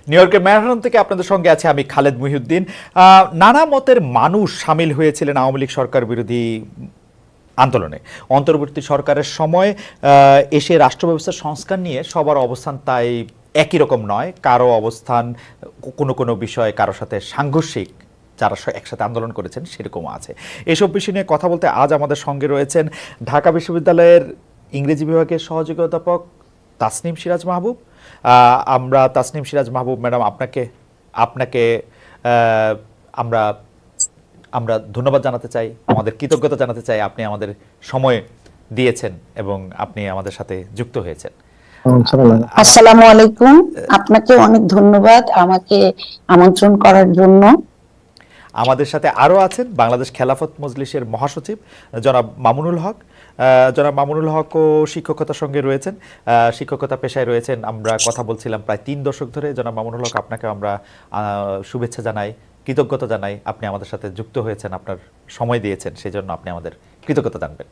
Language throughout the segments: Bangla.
নিউ ইয়র্কের ম্যানহাটন থেকে আপনাদের সঙ্গে আছে আমি খালেদ মুহিউদ্দিন। নানা মতের মানুষ সামিল হয়েছিলেন আওয়ামী লীগ সরকার বিরোধী আন্দোলনে। অন্তর্বর্তী সরকারের সময় এসে রাষ্ট্র ব্যবস্থার সংস্কার নিয়ে সবার অবস্থান তাই একই রকম নয়। কারো অবস্থান কোনো কোনো বিষয়ে কারোর সাথে সাংঘর্ষিক, যারা একসাথে আন্দোলন করেছেন সেরকমও আছে। এসব বিষয় নিয়ে কথা বলতে আজ আমাদের সঙ্গে রয়েছেন ঢাকা বিশ্ববিদ্যালয়ের ইংরেজি বিভাগের সহযোগী অধ্যাপক তাসনিম সিরাজ মাহবুব। আমরা তাসনিম সিরাজ মাহবুব ম্যাডাম, আপনাকে আমরা আমরা ধন্যবাদ জানাতে চাই, আমাদের কৃতজ্ঞতা জানাতে চাই। আপনি আমাদের সময় দিয়েছেন এবং আপনি আমাদের সাথে যুক্ত হয়েছেন। আসসালামু আলাইকুম, আপনাকে অনেক ধন্যবাদ আমাকে আমন্ত্রণ করার জন্য। আমাদের সাথে আরও আছেন বাংলাদেশ খেলাফত মজলিসের মহাসচিব জনাব মামুনুল হক। জনাব মামুনুল হকও শিক্ষকতার সঙ্গে রয়েছেন, শিক্ষকতা পেশায় রয়েছেন। আমরা কথা বলছিলাম প্রায় 3 দশক ধরে। জনাব মামুনুল হক, আপনাকে আমরা শুভেচ্ছা জানাই, কৃতজ্ঞতা জানাই। আপনি আমাদের সাথে যুক্ত হয়েছেন, আপনার সময় দিয়েছেন, সেই জন্য আপনি আমাদের কৃতজ্ঞতা জানবেন।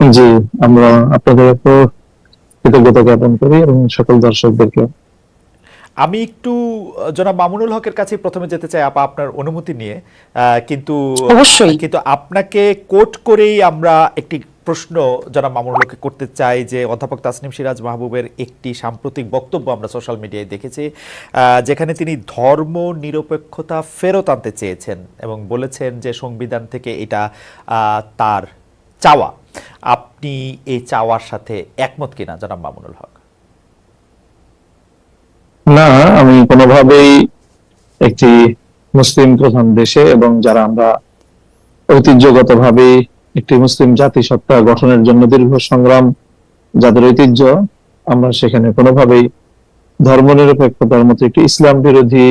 জি, আমরা আপনাদের কৃতজ্ঞতা জ্ঞাপন করি এবং সকল দর্শকদেরকে। আমি একটু জনাব মামুনুল হকের কাছে প্রথমে যেতে চাই আপা, আপনার অনুমতি নিয়ে। কিন্তু আপনাকে কোট করেই আমরা একটি প্রশ্ন জনাব মামুনুল হককে করতে চাই যে অধ্যাপক তাসনিম সিরাজ মাহবুবের একটি সাম্প্রতিক বক্তব্য আমরা সোশ্যাল মিডিয়ায় দেখেছি, যেখানে তিনি ধর্ম নিরপেক্ষতা ফেরত আনতে চেয়েছেন এবং বলেছেন যে সংবিধান থেকে এটা তার চাওয়া। আপনি এই চাওয়ার সাথে একমত কিনা জনাব মামুনুল হক? না, আমি কোনোভাবেই একটি মুসলিম প্রধান দেশে এবং যারা আমরা ঐতিহ্যগতভাবে একটি মুসলিম জাতিসত্তা গঠনের জন্য দীর্ঘ সংগ্রাম যাদের ঐতিহ্য, আমরা সেখানে কোনোভাবেই ধর্মনিরপেক্ষতার মতো একটি ইসলাম বিরোধী,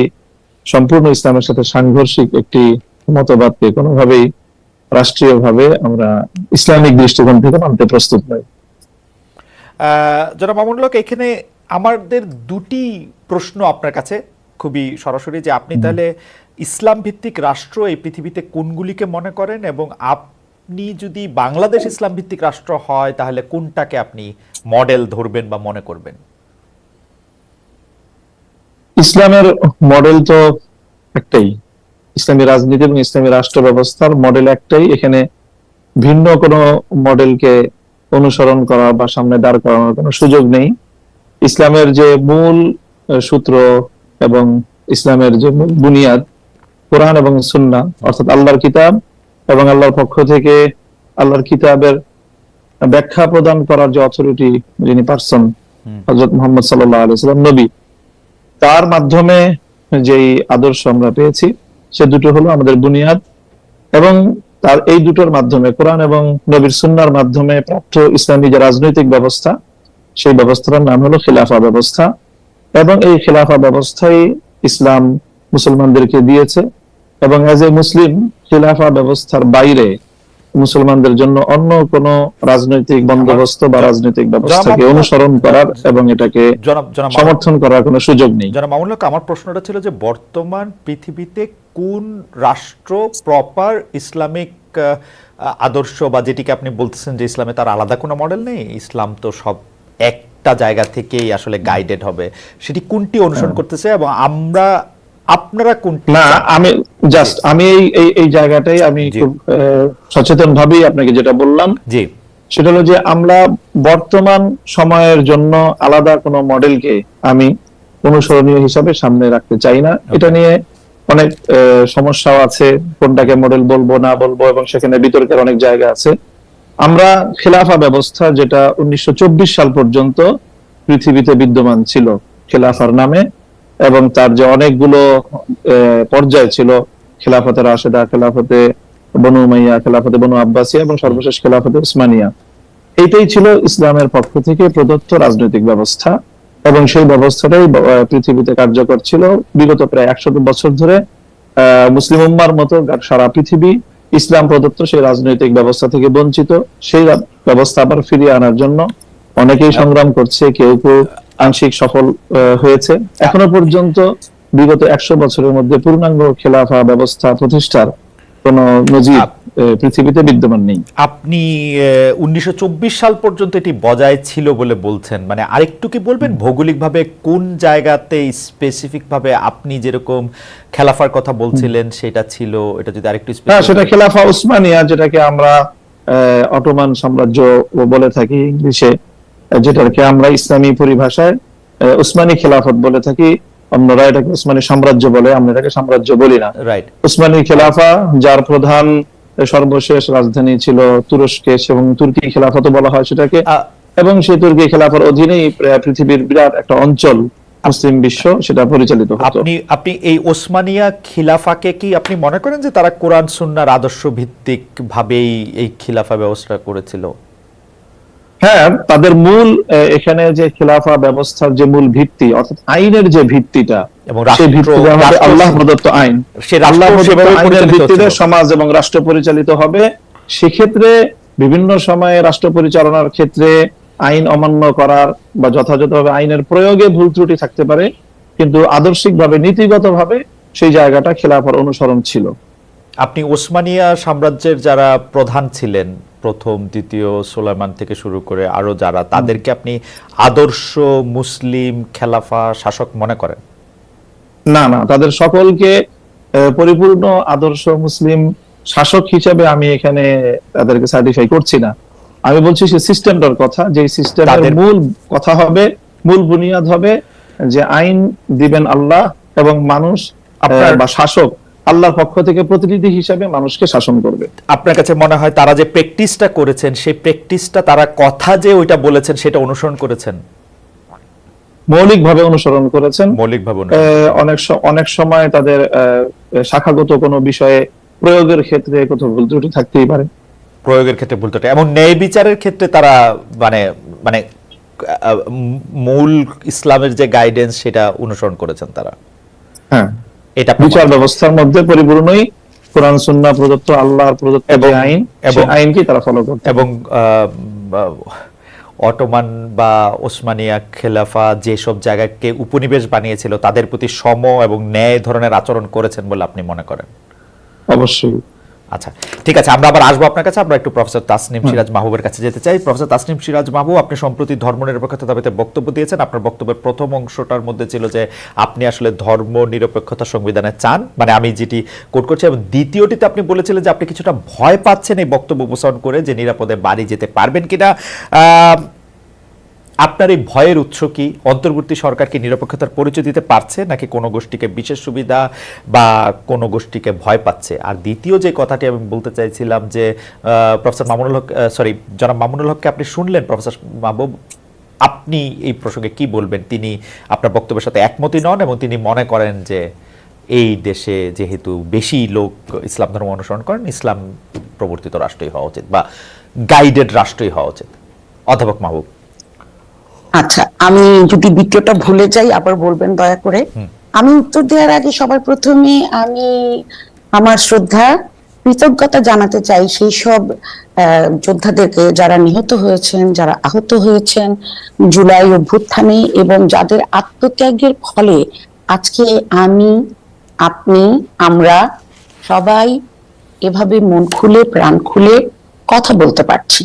সম্পূর্ণ ইসলামের সাথে সাংঘর্ষিক একটি মতবাদকে কোনোভাবেই রাষ্ট্রীয়ভাবে আমরা ইসলামিক দৃষ্টিকোণ থেকে মানতে প্রস্তুত নই। জনাব মামুনুল হক, এখানে আমাদের দুটি প্রশ্ন আপনার কাছে খুবই সরাসরি, যে আপনি তাহলে ইসলাম ভিত্তিক রাষ্ট্র এই পৃথিবীতে কোনগুলিকে মনে করেন, এবং আপনি যদি বাংলাদেশ ইসলাম ভিত্তিক রাষ্ট্র হয় তাহলে কোনটাকে আপনি মডেল ধরবেন বা মনে করবেন? ইসলামের মডেল তো একটাই, ইসলামী রাজনীতি এবং ইসলামী রাষ্ট্র ব্যবস্থার মডেল একটাই। এখানে ভিন্ন কোনো মডেলকে অনুসরণ করা বা সামনে দাঁড় করানোর কোনো সুযোগ নেই। ইসলামের যে মূল সূত্র এবং ইসলামের যে বুনিয়াদ, কোরআন এবং সুন্নাহ, অর্থাৎ আল্লাহর কিতাব এবং আল্লাহর পক্ষ থেকে আল্লাহর কিতাবের ব্যাখ্যা প্রদান করার যে অথরিটি, যিনি পারসন হযরত মুহাম্মদ সাল্লাল্লাহু আলাইহি ওয়াসাল্লাম নবী, তার মাধ্যমে যেই আদর্শ আমরা পেয়েছি সে দুটো হলো আমাদের বুনিয়াদ। এবং তার এই দুটোর মাধ্যমে, কোরআন এবং নবীর সুন্নাহর মাধ্যমে প্রাপ্ত ইসলামী যে রাজনৈতিক ব্যবস্থা, সেই ব্যবস্থার নাম হলো খিলাফা ব্যবস্থা। এবং এই খিলাফা ব্যবস্থাই ইসলাম মুসলমানদেরকে দিয়েছে। এবং এজ এ মুসলিম, খিলাফা ব্যবস্থার বাইরে মুসলমানদের জন্য অন্য কোন রাজনৈতিক বন্দোবস্ত বা রাজনৈতিক ব্যবস্থাকে অনুসরণ করার এবং এটাকে সমর্থন করার কোনো সুযোগ নেই। জনাব মামুনুল হক, আমার প্রশ্নটা ছিল যে বর্তমান পৃথিবীতে কোন রাষ্ট্র প্রপার ইসলামিক আদর্শ, বা যেটিকে আপনি বলতেছেন যে ইসলামে তার আলাদা কোনো মডেল নেই, ইসলাম তো সব একটা জায়গা থেকেই আসলে গাইডেড হবে, সেটি কোনটি অনুসরণ করতেছে এবং আপনারা কোনটি? না, আমি এই জায়গাটাই আমি খুব সচেতন ভাবেই আপনাকে যেটা বললাম, জি, সেটা হলো যে আমরা বর্তমান সময়ের জন্য আলাদা কোনো মডেলকে আমি অনুসরণীয় হিসাবে সামনে রাখতে চাই না। এটা নিয়ে অনেক সমস্যাও আছে, কোনটাকে মডেল বলবো না বলবো, এবং সেখানে বিতর্কের অনেক জায়গা আছে। আমরা খিলাফা ব্যবস্থা, যেটা 1924 সাল পর্যন্ত পৃথিবীতে বিদ্যমান ছিল খিলাফার নামে, এবং তার যে অনেকগুলো পর্যায় ছিল, খেলাফতে রাশেদা, খেলাফতে বনু উমাইয়া, খেলাফতে বনু আব্বাসিয়া এবং সর্বশেষ খেলাফতে উসমানিয়া, এইটাই ছিল ইসলামের পক্ষ থেকে প্রদত্ত রাজনৈতিক ব্যবস্থা। এবং সেই ব্যবস্থাটাই পৃথিবীতে কার্যকর ছিল বিগত প্রায় 100 বছর ধরে। মুসলিম উম্মার মতো সারা পৃথিবী ইসলাম প্রদত্ত সেই রাজনৈতিক ব্যবস্থা থেকে বঞ্চিত। সেই ব্যবস্থা আবার ফিরিয়ে আনার জন্য অনেকেই সংগ্রাম করছে, কেউ কেউ আংশিক সফল হয়েছে। এখনো পর্যন্ত বিগত 100 বছরের মধ্যে পূর্ণাঙ্গ খেলাফা ব্যবস্থা প্রতিষ্ঠার কোন নজির পৃথিবীতে বিদ্যমান নেই। আপনি 1924 সাল পর্যন্ত এটি বজায় ছিল বলে বলছেন, মানে আরেকটু কি বলবেন ভৌগোলিকভাবে কোন জায়গাতে স্পেসিফিক ভাবে আপনি যেরকম খেলাফার কথা বলছিলেন সেটা ছিল, এটা যদি আরেকটু হ্যাঁ, সেটা খেলাফা উসমানিয়া, যেটাকে আমরা অটোমান সাম্রাজ্য বলে থাকি ইংলিশে, যেটাকে আমরা ইসলামী পরিভাষায় উসমানী খেলাফত বলে থাকি। অন্যরা এটাকে উসমানী সাম্রাজ্য বলে, আমরা এটাকে সাম্রাজ্য বলি না। রাইট। উসমানী খেলাফা, যার প্রধান সর্বশেষ রাজধানী ছিল তুরস্কে, এবং তুর্কি খেলাফত বলা হয় সেটাকে, এবং সেই তুর্কি খেলাফার অধীনেই পৃথিবীর বিরাট একটা অঞ্চল, মুসলিম বিশ্ব, সেটা পরিচালিত হতো। আপনি এই ওসমানিয়া খিলাফাকে কি আপনি মনে করেন যে তারা কোরআন সুন্নাহর আদর্শ ভিত্তিক ভাবেই এই খিলাফা ব্যবস্থা করেছিল? হ্যাঁ, তাদের মূল এখানে যে খেলাফা ব্যবস্থার যে মূল ভিত্তি, অর্থাৎ আইনের যে ভিত্তিটা, এবং সেই ভিত্তিটা হবে আল্লাহ প্রদত্ত আইন। আল্লাহ প্রদত্ত আইনের ভিত্তিতে সমাজ এবং রাষ্ট্র পরিচালিত হবে। সেক্ষেত্রে বিভিন্ন সময়ে রাষ্ট্র পরিচালনার ক্ষেত্রে আইন অমান্য করার বা যথাযথভাবে আইনের প্রয়োগে ভুল ত্রুটি থাকতে পারে, কিন্তু আদর্শিকভাবে নীতিগতভাবে সেই জায়গাটা খেলাফার অনুসরণ ছিল। আপনি ওসমানিয়া সাম্রাজ্যের যারা প্রধান ছিলেন, প্রথম দ্বিতীয় সুলাইমান থেকে শুরু করে আরো যারা, তাদেরকে আপনি আদর্শ মুসলিম খেলাফা শাসক মনে করেন? না, তাদের সকলকে পরিপূর্ণ আদর্শ মুসলিম শাসক হিসেবে আমি এখানে তাদেরকে সার্টিফাই করছি না। আমি বলছি সে সিস্টেমটার কথা, যে সিস্টেমের মূল কথা হবে, মূল বুনিয়াদ হবে যে আইন দিবেন আল্লাহ, এবং মানুষ বা শাসক আল্লাহর পক্ষ থেকে প্রতিনিধি হিসেবে মানুষকে শাসন করবে। আপনার কাছে মনে হয় তারা যে প্র্যাকটিসটা করেছেন, সেই প্র্যাকটিসটা তারা কথা যে ওইটা বলেছেন সেটা অনুসরণ করেছেন? মৌলিকভাবে অনুসরণ করেছেন। মৌলিকভাবে অনেক সময় তাদের শাখাগত কোনো বিষয়ে প্রয়োগের ক্ষেত্রে কোথাও ভুল ত্রুটি থাকতেই পারে। প্রয়োগের ক্ষেত্রে ভুল ত্রুটি এবং ন্যায় বিচারের ক্ষেত্রে তারা মানে মূল ইসলামের যে গাইডেন্স সেটা অনুসরণ করেছেন তারা। হ্যাঁ, এটা বিচার ব্যবস্থার মধ্যে পরিপূর্ণই কোরআন সুন্নাহ প্রদত্ত, আল্লাহর প্রদত্ত যে আইন, সেই আইনকে তারা ফলো করত। এবং অটোমান বা ওসমানিয়া খেলাফা যেসব জায়গাকে উপনিবেশ বানিয়েছিল তাদের প্রতি সম এবং ন্যায় ধরনের আচরণ করেছেন বলে আপনি মনে করেন? অবশ্যই। আচ্ছা, ঠিক আছে, আমরা আবার আসবো আপনার কাছে। আমরা একটু প্রফেসর তাসনিম সিরাজ মাহবুবের কাছে যেতে চাই। প্রফেসর তাসনিম সিরাজ মাহবুব, আপনি সম্প্রতি ধর্মনিরপেক্ষতা দাবিতে বক্তব্য দিয়েছেন। আপনার বক্তব্যের প্রথম অংশটার মধ্যে ছিল যে আপনি আসলে ধর্ম নিরপেক্ষতা সংবিধানে চান, মানে আমি যেটি কোট করছি, এবং দ্বিতীয়টিতে আপনি বলেছিলেন যে আপনি কিছুটা ভয় পাচ্ছেন এই বক্তব্য উপস্থাপন করে যে নিরাপদে বাড়ি যেতে পারবেন কিনা। আপনার এই ভয়ের উৎস কি? অন্তর্বর্তী সরকার কি নিরপেক্ষতার পরিচয় দিতে পারছে, নাকি কোনো গোষ্ঠীকে বিশেষ সুবিধা বা কোনো গোষ্ঠীকে ভয় পাচ্ছে? আর দ্বিতীয় যে কথাটি আমি বলতে চাইছিলাম যে প্রফেসর মামুনুল হক, জনাব মামুনুল হককে আপনি শুনলেন, প্রফেসর মাহবুব, আপনি এই প্রসঙ্গে কি বলবেন? তিনি আপনার বক্তব্যের সাথে একমতই নন এবং তিনি মনে করেন যে এই দেশে যেহেতু বেশি লোক ইসলাম ধর্ম অনুসরণ করেন, ইসলাম প্রবর্তিত রাষ্ট্রই হওয়া উচিত বা গাইডেড রাষ্ট্রই হওয়া উচিত। অধ্যাপক মাহবুব। আচ্ছা, আমি যদি দ্বিতীয়টা ভুলে যাই আবার বলবেন দয়া করে। আমি উত্তর দেওয়ার আগে সবার প্রথমে আমি আমার শ্রদ্ধা কৃতজ্ঞতা জানাতে চাই সেই সব যোদ্ধাদেরকে যারা নিহত হয়েছেন, যারা আহত হয়েছেন জুলাই অভ্যুত্থানে, এবং যাদের আত্মত্যাগের ফলে আজকে আমি, আপনি, আমরা সবাই এভাবে মন খুলে প্রাণ খুলে কথা বলতে পারছি।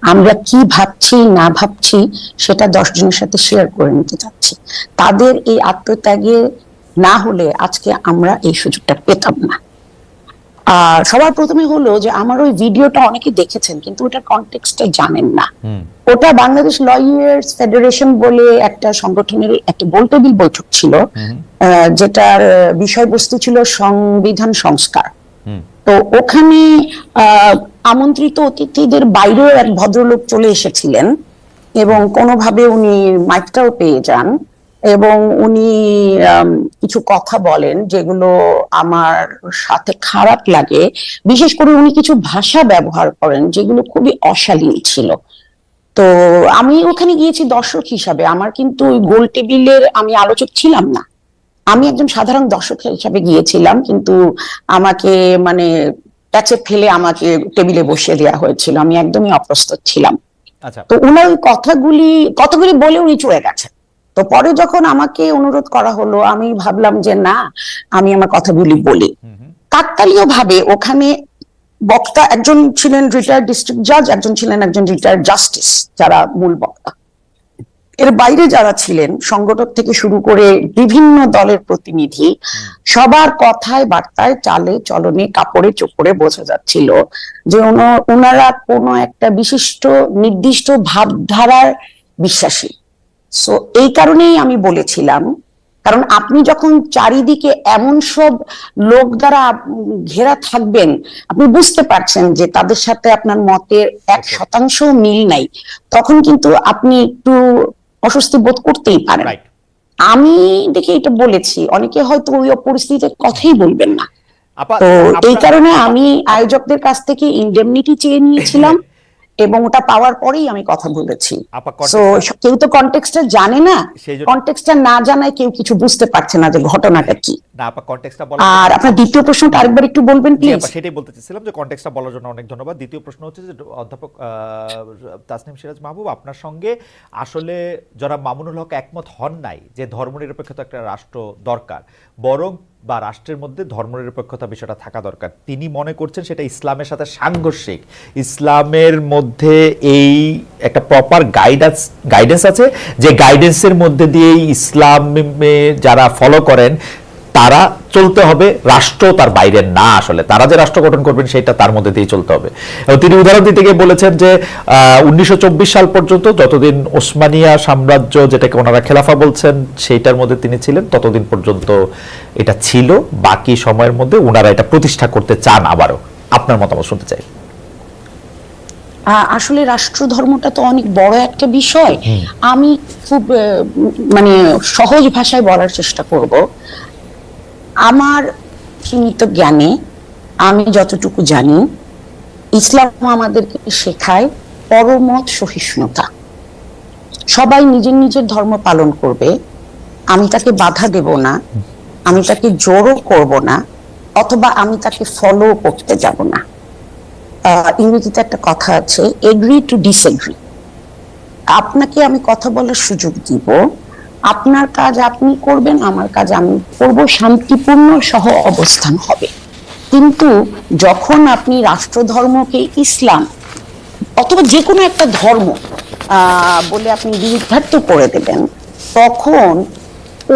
আমরা কি ভাবছি না ভাবছি সেটা 10 জনের সাথে শেয়ার করে নিতে চাচ্ছি। তাদের এই আত্মত্যাগে না হলে আজকে আমরা এই সুযোগটা পেতাম না। আর সবার প্রথমে হলো যে আমার ওই ভিডিওটা অনেকে দেখেছেন কিন্তু ওটার কনটেক্সটটা জানেন না। ওটা বাংলাদেশ লয়ার্স ফেডারেশন বলে একটা সংগঠনের একটা গোলটেবিল বৈঠক ছিল, যেটার বিষয়বস্তু ছিল সংবিধান সংস্কার। তো ওখানে আমন্ত্রিত অতিথিদের বাইরেও এক ভদ্রলোক চলে এসেছিলেন এবং কোনোভাবে উনি মাইকটাও পেয়ে যান এবং উনি কিছু কথা বলেন যেগুলো আমার সাথে খারাপ লাগে। বিশেষ করে উনি কিছু ভাষা ব্যবহার করেন যেগুলো খুবই অশালীন ছিল। তো আমি ওখানে গিয়েছি দর্শক হিসাবে, আমার কিন্তু ওই গোল টেবিলের আমি আলোচক ছিলাম না, আমি একজন সাধারণ দর্শক হিসাবে গিয়েছিলাম, কিন্তু আমাকে মানে প্যাচে ফেলে আমাকে টেবিলে বসিয়ে দেওয়া হয়েছিল, আমি একদমই অপ্রস্তুত ছিলাম। তো উনার ওই কথাগুলি বলে উনি চলে গেছেন। তো পরে যখন আমাকে অনুরোধ করা হলো আমি ভাবলাম যে না, আমি আমার কথাগুলি বলি। কাকতালীয় ভাবে ওখানে বক্তা একজন ছিলেন রিটায়ার্ড ডিস্ট্রিক্ট জাজ, একজন ছিলেন একজন রিটায়ার্ড জাস্টিস, যারা মূল বক্তা। এর বাইরে যারা ছিলেন সংগঠক থেকে শুরু করে বিভিন্ন দলের প্রতিনিধি, সবার কথায় বার্তায় চালে চলনে কাপড়ে চোপড়ে বোঝা যাচ্ছিল যে ওনারা কোনো একটা বিশিষ্ট নির্দিষ্ট ভাবধারার বিশ্বাসী। সো এই কারণেই আমি বলেছিলাম, কারণ আপনি যখন চারিদিকে এমন সব লোক দ্বারা ঘেরা থাকবেন, আপনি বুঝতে পারছেন যে তাদের সাথে আপনার মতের 1% মিল নাই, তখন কিন্তু আপনি একটু অস্বস্তি বোধ করতেই পারেন। রাইট। আমি দেখে এটা বলেছি, অনেকে হয়তো ওই পরিস্থিতিতে কথাই বলবেন না। আপা তো এই আপনার- কারণে আমি আয়োজকদের কাছ থেকে ইনডেমনিটি চেয়ে নিয়েছিলাম এবং ওটা পাওয়ার পরেই আমি কথা বলেছি। আপা সো কেউ তো কনটেক্সটটা জানে না, সেই জন্য- কনটেক্সটটা না জানায় কেউ কিছু বুঝতে পারছে না যে ঘটনাটা কি। না আপা কনটেক্সটটা বলা আর আপনার দ্বিতীয় প্রশ্নটা আরেকবার একটু বলবেন জি প্লিজ। আপা, সেটাই বলতে চাইছিলাম যে কনটেক্সটটা বলার জন্য অনেক ধন্যবাদ। দ্বিতীয় প্রশ্ন হচ্ছে যে অধ্যাপক তাসনিম সিরাজ মাহবুব, আপনার সঙ্গে আসলে যারা মামুনুল হক একমত হন নাই যে ধর্মনিরপেক্ষতা একটা রাষ্ট্র দরকার, বরং বা রাষ্ট্রের মধ্যে ধর্মনিরপেক্ষতা বিষয়টা থাকা দরকার, তিনি মনে করছেন সেটা ইসলামের সাথে সাংঘর্ষিক। ইসলামের মধ্যে এই একটা প্রপার গাইডেন্স আছে, যে গাইডেন্সের মধ্যে দিয়েই ইসলামে যারা ফলো করেন তারা চলতে হবে, রাষ্ট্র তার বাইরে না। আসলে তারা যে রাষ্ট্র গঠন করবেন সেটা তার মধ্যে দিয়ে চলতে হবে। এবং তিনি উদাহরণ দিতে গিয়ে বলেছেন যে 1924 সাল পর্যন্ত, যতদিন ওসমানিয়া সাম্রাজ্য, যেটাকে ওনারা খেলাফা বলছেন, সেইটার মধ্যে তিনি ছিলেন, ততদিন পর্যন্ত এটা ছিল। বাকি সময়ের মধ্যে ওনারা এটা প্রতিষ্ঠা করতে চান আবারও। আপনার মতামত শুনতে চাই। আসলে রাষ্ট্র ধর্মটা তো অনেক বড় একটা বিষয়। আমি খুব মানে সহজ ভাষায় বলার চেষ্টা করব। আমার সীমিত জ্ঞানে আমি যতটুকু জানি, ইসলাম আমাদেরকে শেখায় পরমত সহিষ্ণুতা। সবাই নিজের নিজের ধর্ম পালন করবে, আমি তাকে বাধা দেব না, আমি তাকে জোরও করব না, অথবা আমি তাকে ফলো করতে যাব না। ইংরেজিতে একটা কথা আছে, এগ্রি টু ডিসএগ্রি। আপনাকে আমি কথা বলার সুযোগ দিব, আপনার কাজ আপনি করবেন, আমার কাজ আমি করব, শান্তিপূর্ণ সহ অবস্থান হবে। কিন্তু যখন আপনি রাষ্ট্রধর্মকে ইসলাম অথবা যে কোনো একটা ধর্ম বলে আপনি বিরুদ্ধার্থ করে দেবেন, তখন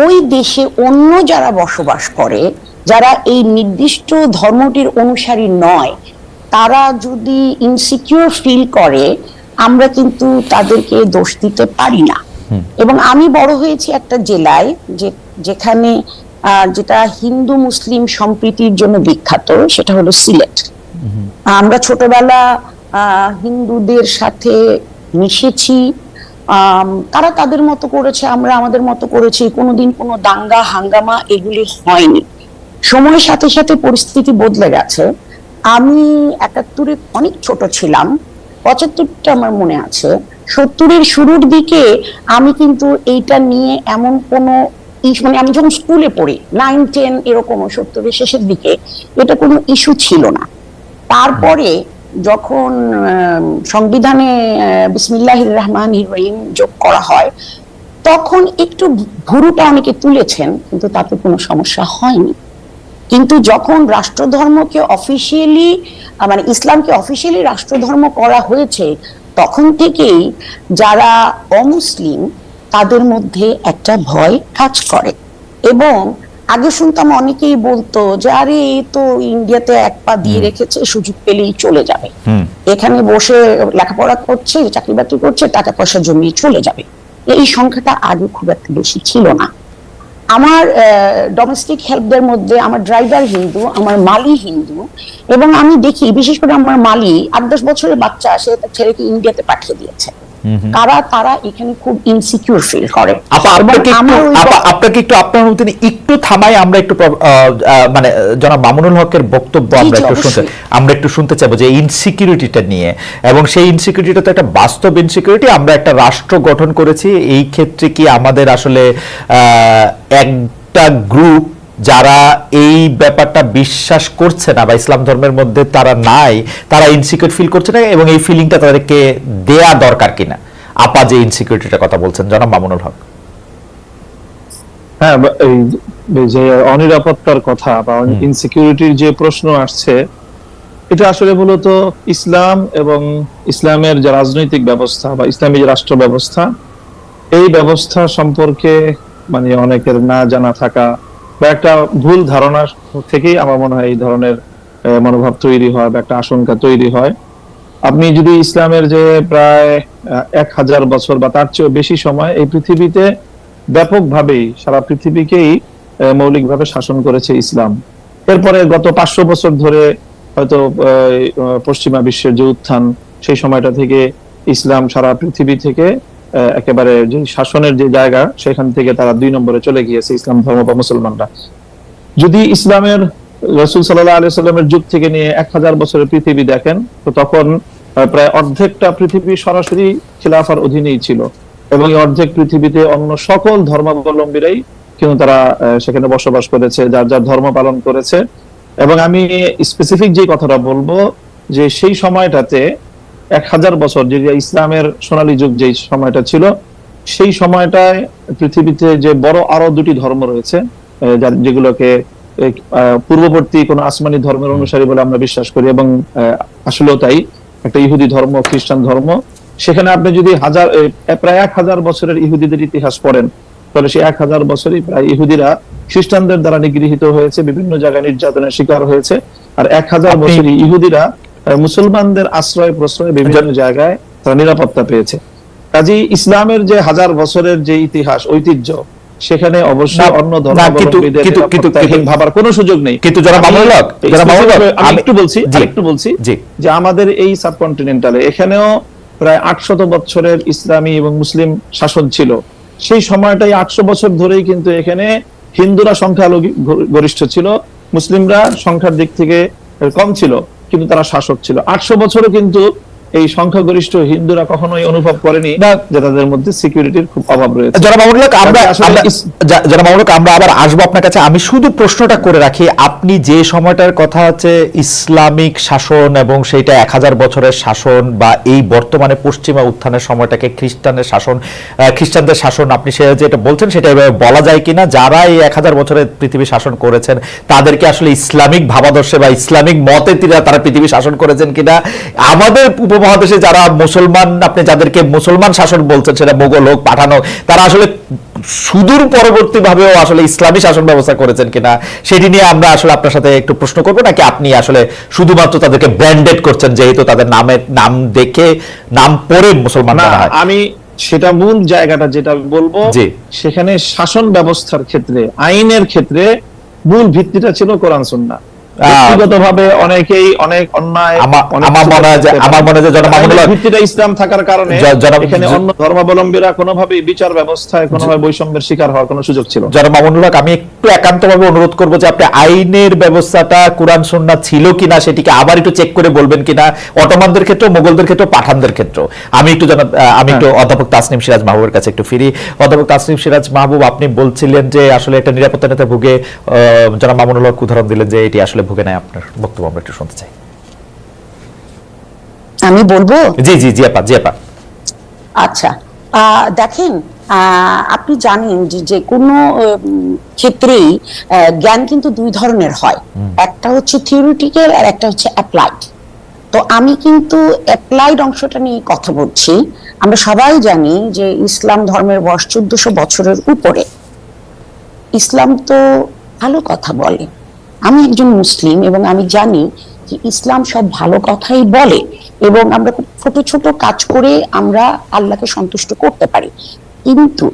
ওই দেশে অন্য যারা বসবাস করে, যারা এই নির্দিষ্ট ধর্মটির অনুসারী নয়, তারা যদি ইনসিকিউর ফিল করে, আমরা কিন্তু তাদেরকে দোষ দিতে পারি না। এবং আমি বড় হয়েছি একটা জেলায় যেখানে যেটা হিন্দু মুসলিম সম্প্রীতির জন্য বিখ্যাত, সেটা হলো সিলেট। আমরা ছোটবেলা হিন্দুদের সাথে মিশেছি, তারা তাদের মতো করেছে, আমরা আমাদের মতো করেছি, কোনোদিন কোনো দাঙ্গা হাঙ্গামা এগুলি হয়নি। সময়ের সাথে সাথে পরিস্থিতি বদলে গেছে। আমি 71-এ অনেক ছোট ছিলাম, 75টা আমার মনে আছে। 70-এর শুরুর দিকে আমি কিন্তু এইটা নিয়ে এমন কোনো মানে আমি যখন স্কুলে পড়ি 9-10 এরকম, 70-এর শেষের দিকে এটা কোনো ইস্যু ছিল না। তারপরে যখন সংবিধানে বিসমিল্লাহির রহমানির রহিম যোগ করা হয়, তখন একটু ভুরুটা অনেকে তুলেছেন, কিন্তু তাতে কোনো সমস্যা হয়নি। কিন্তু যখন রাষ্ট্রধর্মকে অফিসিয়ালি মানে ইসলামকে অফিসিয়ালি রাষ্ট্রধর্ম করা হয়েছে, তখন থেকেই যারা অমুসলিম তাদের মধ্যে একটা ভয় কাজ করে। এবং আগে শুনতাম অনেকেই বলতো যে আরে এই তো ইন্ডিয়াতে এক পা দিয়ে রেখেছে, সুযোগ পেলেই চলে যাবে, এখানে বসে লেখাপড়া করছে, চাকরি বাকরি করছে, টাকা পয়সা জমিয়ে চলে যাবে। এই সংখ্যাটা আগে খুব একটা বেশি ছিল না। আমার ডোমেস্টিক হেল্পদের মধ্যে আমার ড্রাইভার হিন্দু, আমার মালি হিন্দু, এবং আমি দেখি বিশেষ করে আমার মালি 8-10 বছরের বাচ্চা সে তার ছেলেকে ইন্ডিয়াতে পাঠিয়ে দিয়েছে। তারা এখানে খুব ইনসিকিউর ফিল করে। আপনাকে একটু আপনার অনুমতি একটু থামাই, আমরা একটু মানে জনাব মামুনুল হকের বক্তব্য আমরা একটু শুনতে চাইবো যে ইনসিকিউরিটিটা নিয়ে, এবং সেই ইনসিকিউরিটিটা তো একটা বাস্তব ইনসিকিউরিটি। আমরা একটা রাষ্ট্র গঠন করেছি, এই ক্ষেত্রে কি আমাদের আসলে একটা গ্রুপ যারা এই ব্যাপারটা বিশ্বাস করছে না বা ইসলাম ধর্মের মধ্যে তারা নাই, তারা ইনসিকিউর ফিল করছে না, এবং এই ফিলিংটা তাদেরকে দেয়া দরকার কিনা? আপা যে ইনসিকিউরিটিটার কথা বলছেন জনাব মামুনুল হক। হ্যাঁ, এই যে অনিরাপত্তার কথা বা ইনসিকিউরিটির যে প্রশ্ন আসছে, এটা আসলে মূলত ইসলাম এবং ইসলামের যে রাজনৈতিক ব্যবস্থা বা ইসলামী যে রাষ্ট্র ব্যবস্থা, এই ব্যবস্থা সম্পর্কে মানে অনেকের না জানা থাকা বা একটা ভুল ধারণা থেকেই আমার মনে হয় এই ধরনের মনোভাব তৈরি হয় বা একটা আশঙ্কা তৈরি হয়। আপনি যদি ইসলামের যে প্রায় 1000 বছর বা তার চেয়েও বেশি সময় এই পৃথিবীতে ব্যাপকভাবেই সারা পৃথিবীকেই মৌলিকভাবে শাসন করেছে ইসলাম। এরপরে গত 500 বছর ধরে হয়তো পশ্চিমা বিশ্বের যে উত্থান, সেই সময়টা থেকে ইসলাম সারা পৃথিবী থেকে একেবারে যে শাসনের যে জায়গা, সেখান থেকে তারা 2 নম্বরে চলে গিয়েছে ইসলাম ধর্ম বা মুসলমানরা। যদি ইসলামের রাসূল সাল্লাল্লাহু আলাইহি সাল্লামের যুগ থেকে নিয়ে 1000 বছরের পৃথিবী দেখেন, তো তখন প্রায় অর্ধেকটা পৃথিবী সরাসরি খিলাফার অধীনেই ছিল, এবং এই অর্ধেক পৃথিবীতে অন্য সকল ধর্মাবলম্বীরাই কিন্তু তারা সেখানে বসবাস করেছে, যার যার ধর্ম পালন করেছে। এবং আমি স্পেসিফিক যে কথাটা বলবো, যে সেই সময়টাতে 1000 বছর যে ইসলামের সোনালী যুগ যে সময়টা ছিল, সেই সময়টায় পৃথিবীতে যে বড় আরো 2টি ধর্ম রয়েছে, যেগুলোকে পূর্ববর্তী কোন আসমানি ধর্মের অনুসারী বলে আমরা বিশ্বাস করি, এবং আসলেও তাই, একটা ইহুদি ধর্ম, খ্রিস্টান ধর্ম। সেখানে আপনি যদি প্রায় 1000 বছরের ইহুদিদের ইতিহাস পড়েন, তাহলে সেই 1000 বছরই প্রায় ইহুদিরা খ্রিস্টানদের দ্বারা নিগৃহীত হয়েছে, বিভিন্ন জায়গায় নির্যাতনের শিকার হয়েছে। আর 1000 বছরই ইহুদিরা মুসলমানদের আশ্রয় প্রশ্রয় বিভিন্ন জায়গায় তারা নিরাপত্তা পেয়েছে। কাজেই ইসলামের যে 1000 বছরের যে ইতিহাস, ঐতিহ্য, সেখানে অবশ্যই অন্য ধর্মাবলম্বীদের ভাবার কোনো সুযোগ নেই। কিন্তু যারা আমি একটু বলছি যে আমাদের এই সাবকন্টিনেন্টালে এখানেও প্রায় 800 বছরের ইসলামী এবং মুসলিম শাসন ছিল। সেই সময়টাই 800 বছর ধরেই কিন্তু এখানে হিন্দুরা সংখ্যাগরিষ্ঠ ছিল, মুসলিমরা সংখ্যার দিক থেকে কম ছিল, কিন্তু তারা শাসক ছিল। 800 বছরও কিন্তু এই সংখ্যাগরিষ্ঠ হিন্দুরা কখনোই অনুভব করেনি যে তাদের মধ্যে সিকিউরিটির খুব অভাব রয়েছে। আমরা আবার আসবো আপনার কাছে। আমি শুধু প্রশ্নটা করে রাখি, আপনি যে সময়টার কথা হচ্ছে ইসলামিক শাসন এবং সেইটা 1000 বছরের শাসন, বা এই বর্তমানে পশ্চিমা উত্থানের সময়টাকে খ্রিস্টানদের শাসন, আপনি সে যেটা বলছেন সেটা এভাবে বলা যায় কিনা, যারা এই 1000 বছরের পৃথিবী শাসন করেছেন তাদেরকে আসলে ইসলামিক ভাবাদর্শে বা ইসলামিক মতে তারা পৃথিবী শাসন করেছেন কিনা? আমাদের উপমহাদেশে যারা মুসলমান, আপনি যাদেরকে মুসলমান শাসন বলছেন, সেটা মোগল হোক, পাঠান হোক, তারা আসলে সুদূর পরবর্তী ভাবেও আসলে ইসলামী শাসন ব্যবস্থা করেছেন কিনা, সেটি নিয়ে আমরা আসলে আপনার সাথে একটু প্রশ্ন করবো, নাকি আপনি আসলে শুধুমাত্র তাদেরকে ব্র্যান্ডেড করছেন যেহেতু তাদের নাম দেখে নাম পড়ে মুসলমান বলা হয়? আমি সেটা মূল জায়গাটা যেটা বলবো, সেখানে শাসন ব্যবস্থার ক্ষেত্রে, আইনের ক্ষেত্রে মূল ভিত্তিটা ছিল কোরআন সুন্নাহ। ব্যক্তিগতভাবে অনেকেই অনেক অন্যায়, আমার মনে হয় ভিত্তিটা ইসলাম থাকার কারণে এখানে অন্য ধর্মাবলম্বীরা কোনোভাবেই বিচার ব্যবস্থায় কোনোভাবে বৈষম্যের শিকার হওয়ার কোনো সুযোগ ছিল। জনাব মামুনুল হক, আমি একটু একান্তভাবে অনুরোধ করবো যে আপনি আইনের ব্যবস্থাটা কোরআন সুন্নাহ ছিল কিনা সেটিকে আবার একটু চেক করে বলবেন কিনা, অটোমানদের ক্ষেত্রে, মোগলদের ক্ষেত্রে, পাঠানদের ক্ষেত্রে। আমি একটু অধ্যাপক তাসনিম সিরাজ মাহবুবের কাছে একটু ফিরি। অধ্যাপক তাসনিম সিরাজ মাহবুব, আপনি বলছিলেন যে আসলে একটা নিরাপত্তা নেতা ভুগে, জনাব মামুনুল হক উদাহরণ দিলেন যে এটি আসলে ভুগে নাই। আপনার বক্তব্য আমরা একটু শুনতে চাই। আমি বলবো? জি আপা। আচ্ছা, দেখেন, আপনি জানেন যে কোনো ক্ষেত্রেই জ্ঞান কিন্তু 2 ধরনের হয়, একটা হচ্ছে থিওরিটিক্যাল আর একটা হচ্ছে অ্যাপ্লাইড। তো আমি কিন্তু অ্যাপ্লাইড অংশটা নিয়ে কথা বলছি। আমরা সবাই জানি যে ইসলাম ধর্মের বয়স 1400 বছরের উপরে। ইসলাম তো ভালো কথা বলে। আমি একজন মুসলিম এবং আমি জানি যে ইসলাম সব ভালো কথাই বলে, এবং আমরা ছোট ছোট কাজ করে আমরা আল্লাহকে সন্তুষ্ট করতে পারি। কিন্তু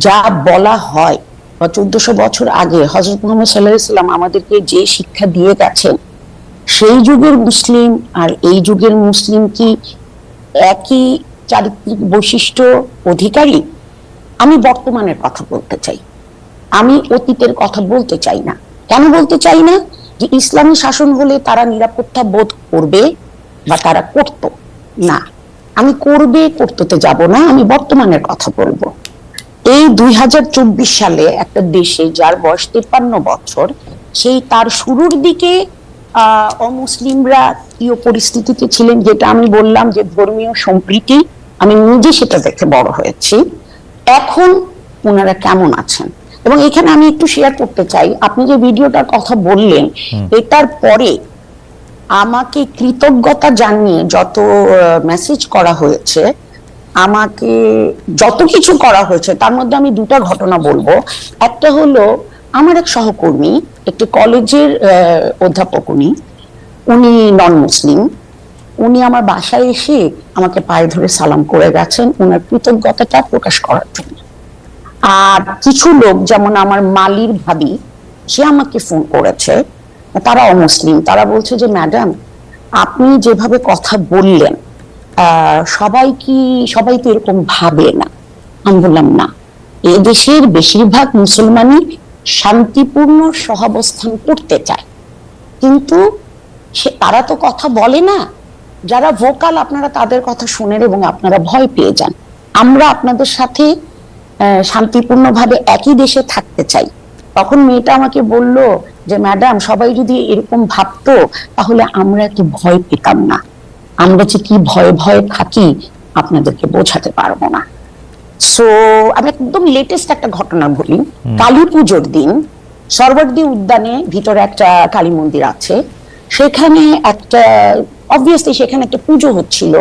যা বলা হয়, বা 1400 বছর আগে হযরত মুহাম্মদ সাল্লাল্লাহু আলাইহি ওয়াসাল্লাম আমাদেরকে যে শিক্ষা দিয়ে গেছেন, সেই যুগের মুসলিম আর এই যুগের মুসলিম কি একই চারিত্রিক বৈশিষ্ট্য অধিকারী? আমি বর্তমানের কথা বলতে চাই, আমি অতীতের কথা বলতে চাই না। কেন বলতে চাই না? যে ইসলামী শাসন হলে তারা নিরাপত্তা বোধ করবে বা তারা করত না। আমি করতে যাব না, আমি বর্তমানের কথা বলবো। এই 2024 সালে একটা দেশে যার বয়স 53 বছর, সেই তার শুরুর দিকে অমুসলিমরা কি পরিস্থিতিতে ছিলেন, যেটা আমি বললাম যে ধর্মীয় সম্প্রীতি, আমি নিজে সেটা দেখে বড় হয়েছি। এখন ওনারা কেমন আছেন? এবং এখানে আমি একটু শেয়ার করতে চাই, আপনি যে ভিডিওটার কথা বললেন, এটার পরে আমাকে কৃতজ্ঞতা জানিয়ে যত মেসেজ করা হয়েছে, আমাকে যত কিছু করা হয়েছে, তার মধ্যে আমি দুটা ঘটনা বলবো। একটা হলো আমার এক সহকর্মী, একটি কলেজের অধ্যাপক, উনি নন মুসলিম, উনি আমার বাসায় এসে আমাকে পায়ে ধরে সালাম করে গেছেন ওনার কৃতজ্ঞতাটা প্রকাশ করার জন্য। আর কিছু লোক, যেমন আমার মালির ভাবি, সে আমাকে ফোন করেছে, তারা অমুসলিম, তারা বলছে যে ম্যাডাম আপনি যেভাবে কথা বললেন সবাই তো এরকম ভাবে না। আমি বললাম না, এ দেশের বেশিরভাগ মুসলমানই শান্তিপূর্ণ সহাবস্থান করতে চায়, কিন্তু তারা তো কথা বলে না। যারা ভোকাল আপনারা তাদের কথা শুনেন এবং আপনারা ভয় পেয়ে যান। আমরা আপনাদের সাথে শান্তিপূর্ণভাবে একই দেশে থাকতে চাই। তখন মেয়েটা আমাকে বলল যে ম্যাডাম সবাই যদি এরকম ভাবতো তাহলে আমরা কি ভয় পেতাম না। আমরা যে কি ভয়ে ভয়ে থাকি আপনাদেরকে বোঝাতে পারবো না। সো আমি একদম লেটেস্ট একটা ঘটনা বলি। কালী পুজোর দিন সরবর্দী উদ্যানে ভিতরে একটা কালী মন্দির আছে, সেখানে একটা অবভিয়াসলি সেখানে একটা পুজো হচ্ছিল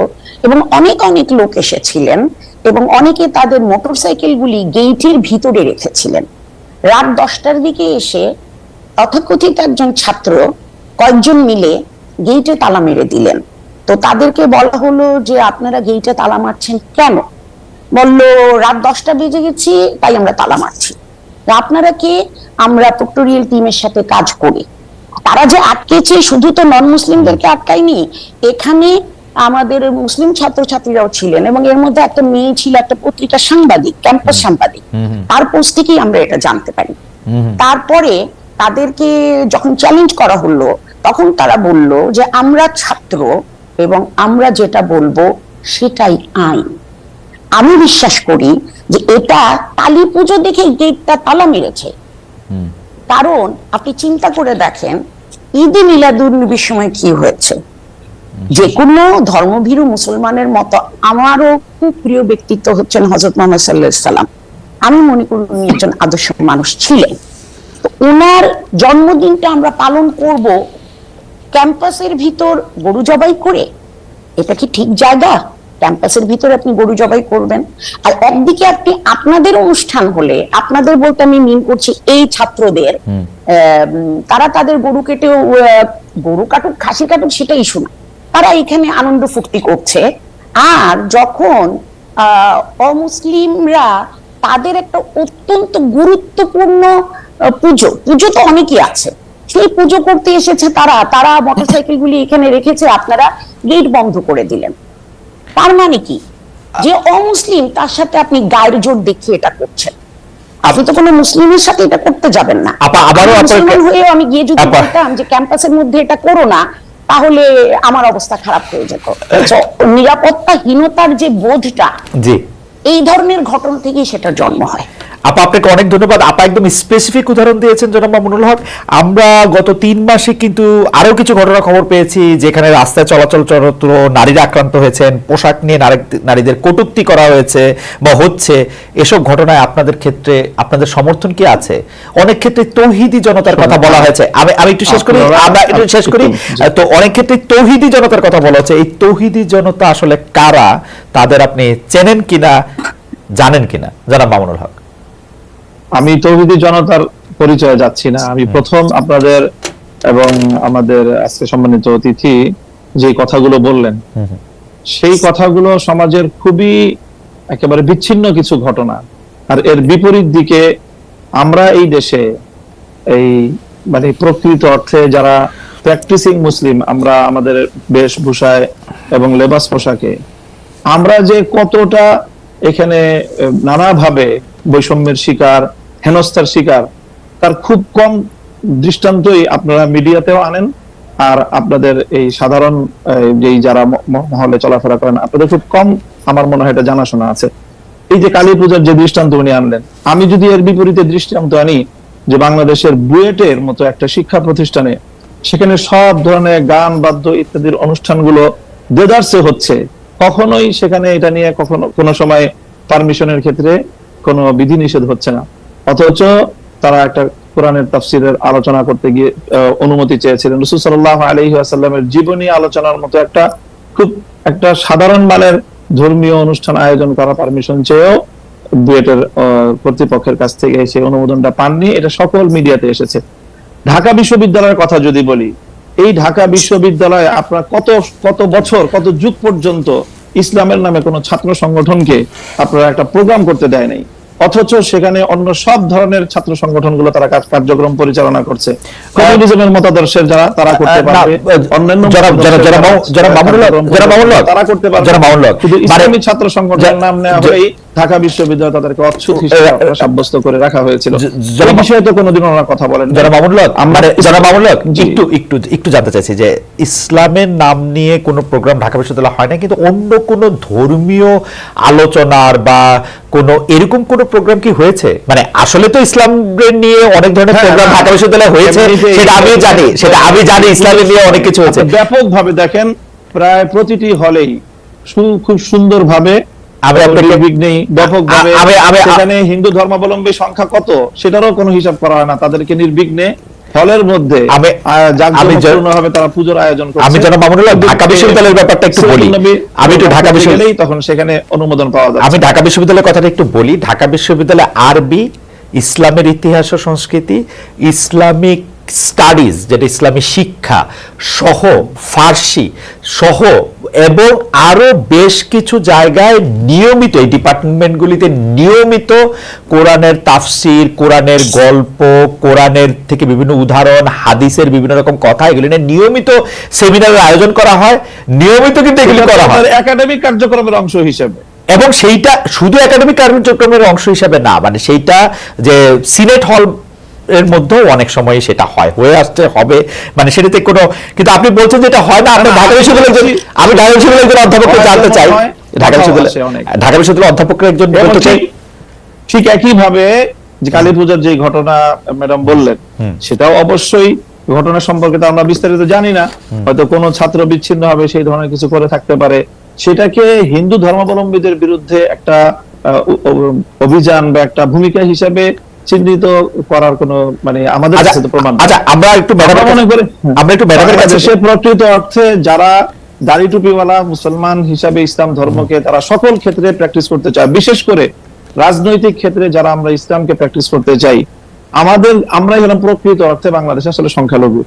এবং অনেক অনেক লোক এসেছিলেন এবং অনেকে তাদের মোটরসাইকেলগুলি গেইটের ভিতরে রেখেছিলেন। রাত 10টার দিকে এসে তথাকথিত একজন ছাত্র কয়েকজন মিলে গেইটে তালা মেরে দিলেন। তো তাদেরকে বলা হলো যে আপনারা গেইটে তালা মারছেন কেন? বলল রাত 10টা বেজে গেছি তাই আমরা তালা মারছি। আপনারা কে? আমরা পেক্টোরিয়াল টিমের সাথে কাজ করি। তারা যে আটকেছে শুধু তো নন মুসলিমদেরকে আটকায়নি, এখানে আমাদের মুসলিম ছাত্রছাত্রীরাও ছিলেন এবং এর মধ্যে একটা মেয়ে ছিল, একটা পত্রিকার সাংবাদিক, ক্যাম্পাস সাংবাদিক। তার পোস্ট থেকেই আমরা এটা জানতে পারি। তারপরে তাদেরকে যখন চ্যালেঞ্জ করা হলো তখন তারা বলল যে আমরা ছাত্র এবং আমরা যেটা বলবো সেটাই আইন। আমি বিশ্বাস করি যে এটা কালী পুজো দেখে গেটটা তালা মেরেছে। কারণ আপনি চিন্তা করে দেখেন ঈদে মিলাদুন্নবীর সময় কি হয়েছে। যে কোনো ধর্মভীরু মুসলমানের মতো আমারও খুব প্রিয় ব্যক্তিত্ব হচ্ছেন হযরত মুহাম্মদ সাল্লাল্লাহু আলাইহি সাল্লাম। আমি মনে করি উনি একজন আদর্শ মানুষ ছিলেন। তো ওনার জন্মদিনটা আমরা পালন করব ক্যাম্পাসের ভিতর গরু জবাই করে? এটা কি ঠিক জায়গা? ক্যাম্পাসের ভিতরে আপনি গরু জবাই করবেন? আর একদিকে আপনি আপনাদের অনুষ্ঠান হলে, আপনাদের বলতে আমি মিন করছি এই ছাত্রদের, তারা তাদের গরু কেটেও, গরু কাটুক খাসি কাটুক সেটা ইস্যু না, তারা এখানে আনন্দ ফুর্তি করছে। আর যখন অমুসলিমরা তাদের একটা অত্যন্ত গুরুত্বপূর্ণ পুজো তো অনেকই আছে, সেই পুজো করতে এসেছে তারা মোটরসাইকেল গুলি এখানে রেখেছে, আপনারা গেট বন্ধ করে দিলেন। তার মানে কি যে অমুসলিম তার সাথে আপনি গায়ের জোর দেখিয়ে এটা করছেন। আপনি তো কোনো মুসলিমের সাথে এটা করতে যাবেন না। মুসলমান হয়ে আমি গিয়ে যদি বলতাম যে ক্যাম্পাসের মধ্যে এটা করো না, তাহলে আমার অবস্থা খারাপ হয়ে যেত। নিরাপত্তাহীনতার যে বোধটা, এই ধরনের ঘটনা থেকেই সেটা জন্ম হয়। আপা আপনাকে অনেক ধন্যবাদ। আপা একদম স্পেসিফিক উদাহরণ দিয়েছেন জনাব মামুনুল হক। আমরা গত 3 মাসে কিন্তু আরো কিছু ঘটনা খবর পেয়েছি যেখানে রাস্তায় চলাচলরত নারীরা আক্রান্ত হয়েছেন, পোশাক নিয়ে নারীদের কটূক্তি করা হয়েছে বা হচ্ছে। এসব ঘটনায় আপনাদের ক্ষেত্রে আপনাদের সমর্থন কি আছে? অনেক ক্ষেত্রে তৌহিদি জনতার কথা বলা হয়েছে। আমি একটু শেষ করি, আমরা একটু শেষ করি। তো অনেক ক্ষেত্রে তৌহিদি জনতার কথা বলা হচ্ছে। এই তৌহিদি জনতা আসলে কারা? তাদের আপনি চেনেন কিনা, জানেন কিনা জনাব মামুনুল হক? আমি তৌহিদি জনতার পরিচয় যাচ্ছি না। আমি প্রথম আপনাদের এবং আমাদের আজকে সম্মানিত অতিথি যে কথাগুলো বললেন, সেই কথাগুলো সমাজের খুবই একেবারে বিচ্ছিন্ন কিছু ঘটনা। আর এর বিপরীত দিকে আমরা এই দেশে এই মানে প্রকৃত অর্থে যারা প্র্যাকটিসিং মুসলিম, আমরা আমাদের বেশভূষায় এবং লেবাস পোশাকে আমরা যে কতটা এখানে নানাভাবে বৈষম্যের শিকার, হেনস্থার শিকার, তার খুব কম দৃষ্টান্তই আপনারা মিডিয়াতেও আনেন। আর আপনাদের এই সাধারণ যেই যারা মহলে চলাফেরা করেন, আপনাদের খুব কম আমার মনে হয় এটা জানাশোনা আছে। এই যে কালী পূজার যে দৃষ্টান্ত উনি আনলেন, আমি যদি এর বিপরীতে দৃষ্টান্ত আনি যে বাংলাদেশের বুয়েটের মতো একটা শিক্ষা প্রতিষ্ঠানে, সেখানে সব ধরনের গান বাদ্য ইত্যাদির অনুষ্ঠানগুলো দেদারসে হচ্ছে, কখনোই সেখানে এটা নিয়ে কখনো কোনো সময় পারমিশনের ক্ষেত্রে কোনো বিধিনিষেধ হচ্ছে না, অথচ তারা একটা কোরআনের তাফসিরের আলোচনা করতে গিয়ে অনুমতি চেয়েছিলেন। রাসূল সাল্লাল্লাহু আলাইহি ওয়াসাল্লামের জীবনী আলোচনার মতো খুব একটা সাধারণ মানের ধর্মীয় অনুষ্ঠান আয়োজন করার পারমিশন চেয়েও বুয়েটের কর্তৃপক্ষের কাছ থেকে সেই অনুমোদনটা পাননি। এটা সকল মিডিয়াতে এসেছে। ঢাকা বিশ্ববিদ্যালয়ের কথা যদি বলি, এই ঢাকা বিশ্ববিদ্যালয়ে আপনার কত বছর, কত যুগ পর্যন্ত ইসলামের নামে কোনো ছাত্র সংগঠনকে আপনারা একটা প্রোগ্রাম করতে দেয় নাই, অথচ সেখানে অন্য সব ধরনের ছাত্র সংগঠনগুলো তারা কার্যক্রম পরিচালনা করছে। কমিউনিজমের মতাদর্শের যারা, তারা করতে পারবে, অন্যান্য তারা করতে পারবে, শুধু ইসলামী ছাত্র সংগঠনের নাম নেওয়া হলেই ঢাকা বিশ্ববিদ্যালয় তাদেরকে অচ্ছুত হিসেবে সাব্যস্ত করে রাখা হয়েছিল। এই বিষয়ে তো কোনোদিন ওনারা কথা বলেন। একটু জানতে চাইছি যে ইসলামের নাম নিয়ে কোনো প্রোগ্রাম ঢাকা বিশ্ববিদ্যালয় হয় না, কিন্তু অন্য কোনো ধর্মীয় আলোচনার বা কোনো এরকম কোনো প্রোগ্রাম কি হয়েছে? মানে আসলে তো ইসলাম নিয়ে অনেক ধরনের প্রোগ্রাম ঢাকা বিশ্ববিদ্যালয়ে হয়েছে, সেটা আমি জানি ইসলামের নিয়ে অনেক কিছু হয়েছে। ব্যাপকভাবে দেখেন, প্রায় প্রতিটি হলেই খুব সুন্দরভাবে সেখানে হিন্দু ধর্মাবলম্বী সংখ্যা কত সেটারও কোনো হিসাব করা হয় না। তাদেরকে নির্বিঘ্নে হলের মধ্যে জাঁকজমকপূর্ণভাবে তারা পূজার আয়োজন করছে। আমি জনাব মামুনুল্লাহ ঢাকা বিশ্ববিদ্যালয়ের ব্যাপারটা একটু বলি। আমি একটু ঢাকা বিশ্ববিদ্যালয়ে তখন সেখানে অনুমোদন পাওয়া যায়। আমি ঢাকা বিশ্ববিদ্যালয়ের কথাটা একটু বলি। ঢাকা বিশ্ববিদ্যালয়ে আরবি, ইসলামের ইতিহাস ও সংস্কৃতি, ইসলামিক স্টাডিজ যেটা ইসলামী শিক্ষা সহ, ফার্সি সহ এবং আরো বেশ কিছু জায়গায় নিয়মিত এই ডিপার্টমেন্টগুলিতে নিয়মিত কোরআনের তাফসির, কোরআনের গল্প, কোরআনের থেকে বিভিন্ন উদাহরণ, হাদিসের বিভিন্ন রকম কথা, এগুলি নিয়ে নিয়মিত সেমিনারের আয়োজন করা হয়। নিয়মিত কিন্তু এগুলি করা হয় একাডেমিক কার্যক্রমের অংশ হিসেবে, এবং সেইটা শুধু একাডেমিক কার্যক্রমের অংশ হিসেবে না, মানে সেইটা যে সিনেট হল এর মধ্যেও অনেক সময় সেটা হয়ে আসতে হবে, মানে সেটাতে কোনো, কিন্তু আপনি বলছেন যেটা হয় না। আপনি ঢাকা বিশ্ববিদ্যালয়ের আমি ঢাকা বিশ্ববিদ্যালয়ের একজন অধ্যাপককে জানতে চাই, ঢাকা বিশ্ববিদ্যালয়ের অধ্যাপককে একজন বলতে চাই, ঠিক একইভাবে যে কালী পূজার যে ঘটনা ম্যাডাম বললেন, সেটাও অবশ্যই ঘটনা সম্পর্কে তো আমরা বিস্তারিত জানি না, হয়তো কোনো ছাত্র বিচ্ছিন্ন হবে সেই ধরনের কিছু করে থাকতে পারে। সেটাকে হিন্দু ধর্মাবলম্বীদের বিরুদ্ধে একটা অভিযান বা একটা ভূমিকা হিসেবে চিহ্নিত করার কোনো মানে আমাদের কাছে তো প্রমাণ। আচ্ছা, আমরা একটু ম্যাডামের কাছে, সে প্রকৃত অর্থে যারা দাড়ি টুপিওয়ালা মুসলমান হিসাবে ইসলাম ধর্মকে তারা সকল ক্ষেত্রে প্র্যাকটিস করতে চায়, বিশেষ করে রাজনৈতিক ক্ষেত্রে যারা আমরা ইসলামকে প্র্যাকটিস করতে চাই, আমরাই হলাম প্রকৃত অর্থে বাংলাদেশে আসলে সংখ্যালঘু,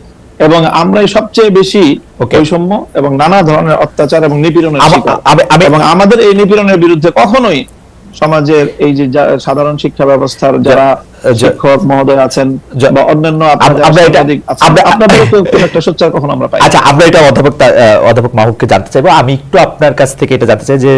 এবং আমরাই সবচেয়ে বেশি বৈষম্য এবং নানা ধরনের অত্যাচার এবং নিপীড়নের শিকার। এবং আমাদের এই নিপীড়নের বিরুদ্ধে কখনোই সমাজের এই যে সাধারণ শিক্ষা ব্যবস্থার যারা শিক্ষক মহোদয় আছেন বা অন্যান্য সোচ্চার কখনো আমরা পাই। আচ্ছা, আমরা এটা অধ্যাপক মাহবুবকে জানতে চাইবো। আমি একটু আপনার কাছ থেকে এটা জানতে চাই যে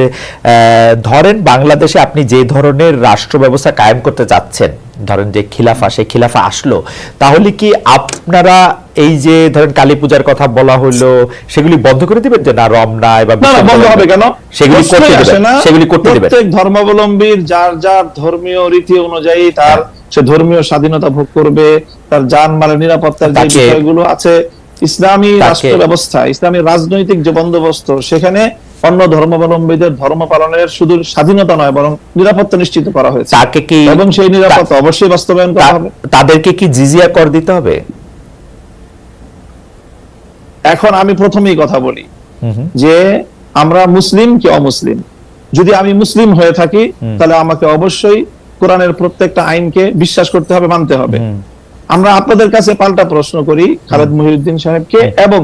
ধরেন বাংলাদেশে আপনি যে ধরনের রাষ্ট্র ব্যবস্থা কায়েম করতে চাচ্ছেন, ধরেন যে খিলাফা, সেই খিলাফা আসলো, তাহলে কি আপনারা এই যে ধরেন কালী পূজার কথা বলা হলো সেগুলি বন্ধ করে দিবেন? যে না, রমনায় বা বন্ধ হবে কেন, সেগুলি করতে দিবেন। প্রত্যেক ধর্মাবলম্বীর যার যার ধর্মীয় রীতি অনুযায়ী তার সে ধর্মীয় স্বাধীনতা ভোগ করবে, তার জানমালের নিরাপত্তার যে বিষয়গুলো আছে, ইসলামী রাষ্ট্র ব্যবস্থা, ইসলামী রাজনৈতিক যে বন্দোবস্ত, সেখানে অন্য ধর্মাবলম্বীদের ধর্ম পালনের শুধু স্বাধীনতা নয় বরং নিরাপত্তা নিশ্চিত করা হয়েছে, এবং সেই নিরাপত্তা অবশ্যই বাস্তবায়ন করা হবে। তাদেরকে কি জিজিয়া কর দিতে হবে? এখন আমি প্রথমেই কথা বলি যে আমরা মুসলিম কি অমুসলিম। যদি আমি মুসলিম হয়ে থাকি তাহলে আমাকে অবশ্যই কোরআনের প্রত্যেকটা আইনকে বিশ্বাস করতে হবে, মানতে হবে। আমরা আপনাদের কাছে পাল্টা প্রশ্ন করি খালেদ মহিউদ্দিন সাহেবকে এবং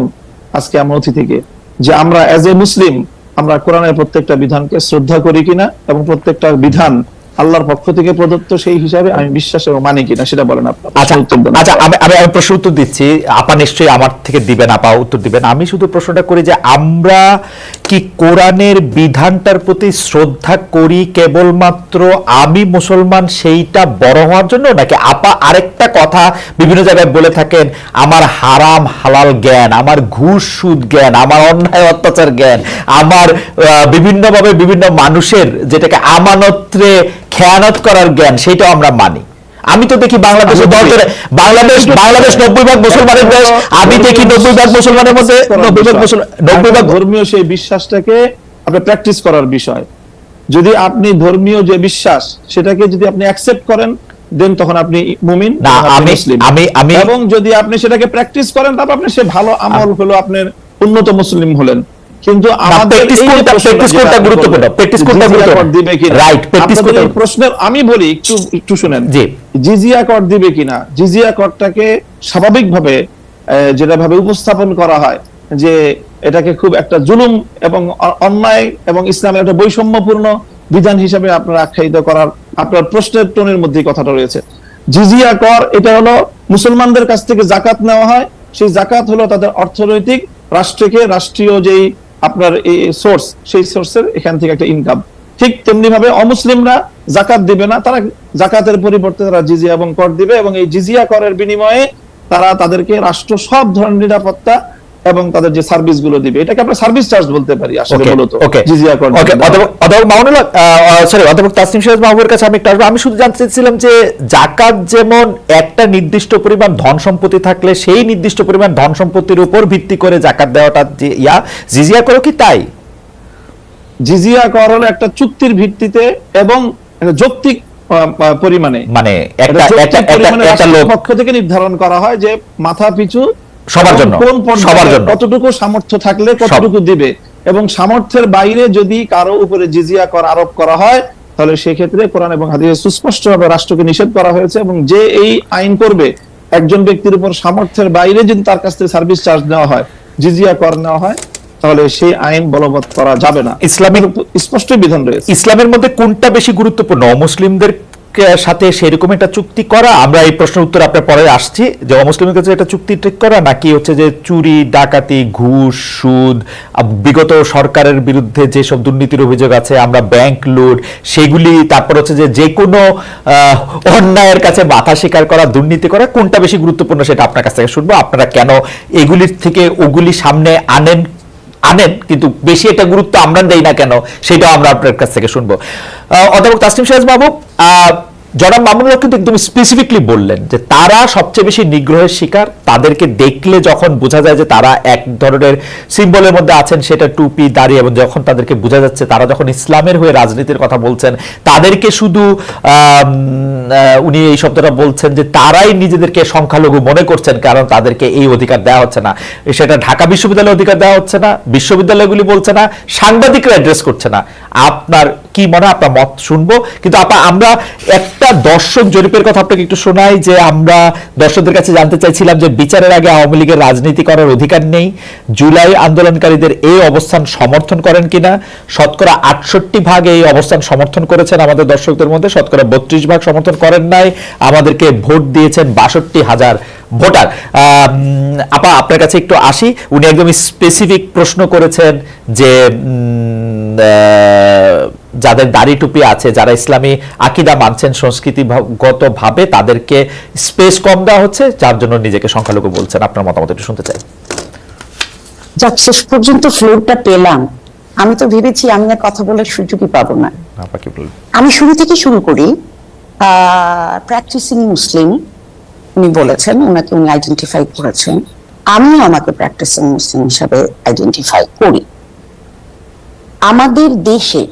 আজকে আমার অতিথিকে, যে আমরা এজ এ মুসলিম আমরা কোরআনের প্রত্যেকটা বিধানকে শ্রদ্ধা করি কিনা এবং প্রত্যেকটা বিধান আল্লাহর পক্ষ থেকে প্রদত্ত সেই হিসাবে আমি বিশ্বাস এবং মানি কিনা, সেটা বলেন আপনারা। আচ্ছা, আমি প্রশ্ন উত্তর দিচ্ছি, আপা নিশ্চয়ই আমার থেকে দিবেন, আপা উত্তর দিবেন। আমি শুধু প্রশ্নটা করি যে আমরা কি কোরআনের বিধানটার প্রতি শ্রদ্ধা করি কেবলমাত্র আমি মুসলমান সেইটা বড় হওয়ার জন্য, নাকি আপা আরেকটা কথা বিভিন্ন জায়গায় বলে থাকেন, আমার হারাম হালাল জ্ঞান, আমার ঘুষ সুদ জ্ঞান, আমার অন্যায় অত্যাচার জ্ঞান, আমার বিভিন্নভাবে বিভিন্ন মানুষের যেটাকে আমানত্রে খেয়ানত করার জ্ঞান, সেটাও আমরা মানি। আমি তো দেখি বাংলাদেশে বাংলাদেশ 90 ভাগ মুসলমানের দেশ, আমি দেখি 90 ভাগ মুসলমানের মধ্যে 90 ভাগ ধর্মীয় সেই বিশ্বাসটাকে আপনি প্র্যাকটিস করার বিষয়। যদি আপনি ধর্মীয় যে বিশ্বাস সেটাকে যদি আপনি অ্যাকসেপ্ট করেন দেন তখন আপনি মুমিন, না, তখন আপনি আমি- মুসলিম। আমি- এবং যদি আপনি সেটাকে প্র্যাকটিস করেন তারপর আপনি সে ভালো আমল হলো, আপনার উন্নত মুসলিম হলেন। কিন্তু আমাদের practice এই যে কোনটা- প্রশ্নটা practice যেটা কোনটা আপনি গুরুত্বপূর্ণ, বললেন, practice কোনটা জিজিয়া গুরুত্বপূর্ণ। কর দিবে কিনা, Right, practice আপনাদের এই কোনটা- প্রশ্নের আমি বলি একটু শুনেন। জি। জিজিয়া কর দিবে কিনা, জিজিয়া করটাকে স্বাভাবিকভাবে যেটা ভাবে উপস্থাপন করা হয় যে এটাকে খুব একটা জুলুম এবং অন্যায় এবং ইসলামের একটা বৈষম্যপূর্ণ বিধান হিসেবে আপনারা আখ্যায়িত করার আপনার প্রশ্নের টোনের মধ্যে কথাটা রয়েছে। জিজিয়া কর এটা হলো মুসলমানদের কাছ থেকে জাকাত নেওয়া হয়, সেই জাকাত হলো তাদের অর্থনৈতিক রাষ্ট্রীয় যেই আপনার এই সোর্স, সেই সোর্সের এখান থেকে একটা ইনকাম। ঠিক তেমনি ভাবে অমুসলিমরা জাকাত দিবে না, তারা জাকাতের পরিবর্তে তারা জিজিয়া এবং কর দিবে, এবং এই জিজিয়া করের বিনিময়ে তারা তাদেরকে রাষ্ট্র সব ধরনের নিরাপত্তা এবং তাদের যে সার্ভিস গুলো দিবে, এটাকে আমরা সার্ভিস চার্জ বলতে পারি আসলে মূলত জিজিয়া কর। অধ্যাপক মামুনুল্লাহ, সরি অধ্যাপক তাসনিম শাহরিয়ার মাহবুবের কাছে আমি একটু আসবো। আমি শুধু জানতে চাইছিলাম যে জাকাত যেমন একটা নির্দিষ্ট পরিমাণ ধন সম্পত্তি থাকলে সেই নির্দিষ্ট পরিমাণ ধন সম্পত্তির উপর ভিত্তি করে জাকাত দেওয়াটা যে জিজিয়া করো কি তাই? জিজিয়া কর হলো একটা চুক্তির ভিত্তিতে এবং একটা যৌক্তিক পরিমাণে, মানে একটা লোক পক্ষ থেকে নির্ধারণ করা হয় যে মাথা পিছু সবার জন্য, কোন সবার জন্য কতটুকু সামর্থ্য থাকলে কতটুকু দিবে, এবং সামর্থ্যের বাইরে যদি কারো উপরে জিজিয়া কর আরোপ করা হয় তাহলে সেক্ষেত্রে কোরআন এবং হাদিসে সুস্পষ্টভাবে রাষ্ট্রকে নিষেধ করা হয়েছে, এবং যে এই আইন করবে একজন ব্যক্তির উপর সামর্থ্যের বাইরে যদি তার কাছ থেকে সার্ভিস চার্জ নেওয়া হয়, জিজিয়া কর নেওয়া হয়, তাহলে সেই আইন বলবৎ করা যাবে না। ইসলামের স্পষ্ট বিধান রয়েছে। ইসলামের মধ্যে কোনটা বেশি গুরুত্বপূর্ণ, অমুসলিমদের সাথে সেরকম একটা চুক্তি করা, আমরা এই প্রশ্নের উত্তর আপনার পরে আসছি, যে অমুসলিমের কাছে একটা চুক্তি ঠিক করা, নাকি হচ্ছে যে চুরি ডাকাতি ঘুষ সুদ বিগত সরকারের বিরুদ্ধে যেসব দুর্নীতির অভিযোগ আছে, আমরা ব্যাংক লুট সেগুলি, তারপর হচ্ছে যে কোনো অন্যায়ের কাছে মাথা স্বীকার করা, দুর্নীতি করা, কোনটা বেশি গুরুত্বপূর্ণ সেটা আপনার কাছ থেকে শুনবো। আপনারা কেন এগুলির থেকে ওগুলি সামনে আনেন কিন্তু বেশি এটা গুরুত্ব আমরা দেই না কেন, সেটাও আমরা আপনার কাছ থেকে শুনবো। অধ্যাপক তাসনিম শাহরিয়ার মাহবুব, জনাব মামুনুল্লাহ কিন্তু একদম স্পেসিফিকলি বললেন যে তারা সবচেয়ে বেশি নিগ্রহের শিকার, তাদেরকে দেখলে যখন বোঝা যায় যে তারা এক ধরনের সিম্বলের মধ্যে আছেন, সেটা টুপি দাড়ি, এবং যখন তাদেরকে বোঝা যাচ্ছে তারা যখন ইসলামের হয়ে রাজনীতির কথা বলছেন, তাদেরকে শুধু উনি এই শব্দটা বলছেন যে তারাই নিজেদেরকে সংখ্যালঘু মনে করছেন, কারণ তাদেরকে এই অধিকার দেওয়া হচ্ছে না। সেটা ঢাকা বিশ্ববিদ্যালয়ের অধিকার দেওয়া হচ্ছে না, বিশ্ববিদ্যালয়গুলি বলছে না, সাংবাদিকরা অ্যাড্রেস করছে না। আপনার কি মনে হয়, আপনার মত শুনবো, কিন্তু আমরা একটা দর্শক জরিপের কথা আপনাকে একটু শোনাই, যে আমরা দর্শকদের কাছে জানতে চাইছিলাম যে বিচারের আগে আওয়ামী লীগের রাজনীতি করার অধিকার নেই, জুলাই আন্দোলনকারীদের এই অবস্থান সমর্থন করেন কিনা। শতকরা 68% এই অবস্থান সমর্থন করেছেন আমাদের দর্শকদের মধ্যে, শতকরা 32% সমর্থন করেন নাই। আমাদেরকে ভোট দিয়েছেন 62,000 ভোটার। আপা আপনার কাছে একটু আসি, উনি একদম স্পেসিফিক প্রশ্ন করেছেন যে যাদের দাড়ি টুপি আছে, যারা ইসলামী আকীদা মানছেন সংস্কৃতিগত ভাবে, তাদেরকে স্পেস কম দেওয়া হচ্ছে, যার জন্য নিজেকে সংখ্যালঘু বলছেন। আপনার মতামত একটু শুনতে চাই। যাক, শেষ পর্যন্ত ফ্লোরটা পেলাম। আমি তো ভেবেছি আমি আর কথা বলার সুযোগই পাবো না। আমি শুরু থেকে শুরু করি। প্র্যাকটিসিং মুসলিম উনি বলেছেন, উনি আইডেন্টিফাই করেছেন, আমিও আমাকে প্র্যাকটিসিং মুসলিম হিসাবে আইডেন্টিফাই করি। আমাদের দেশে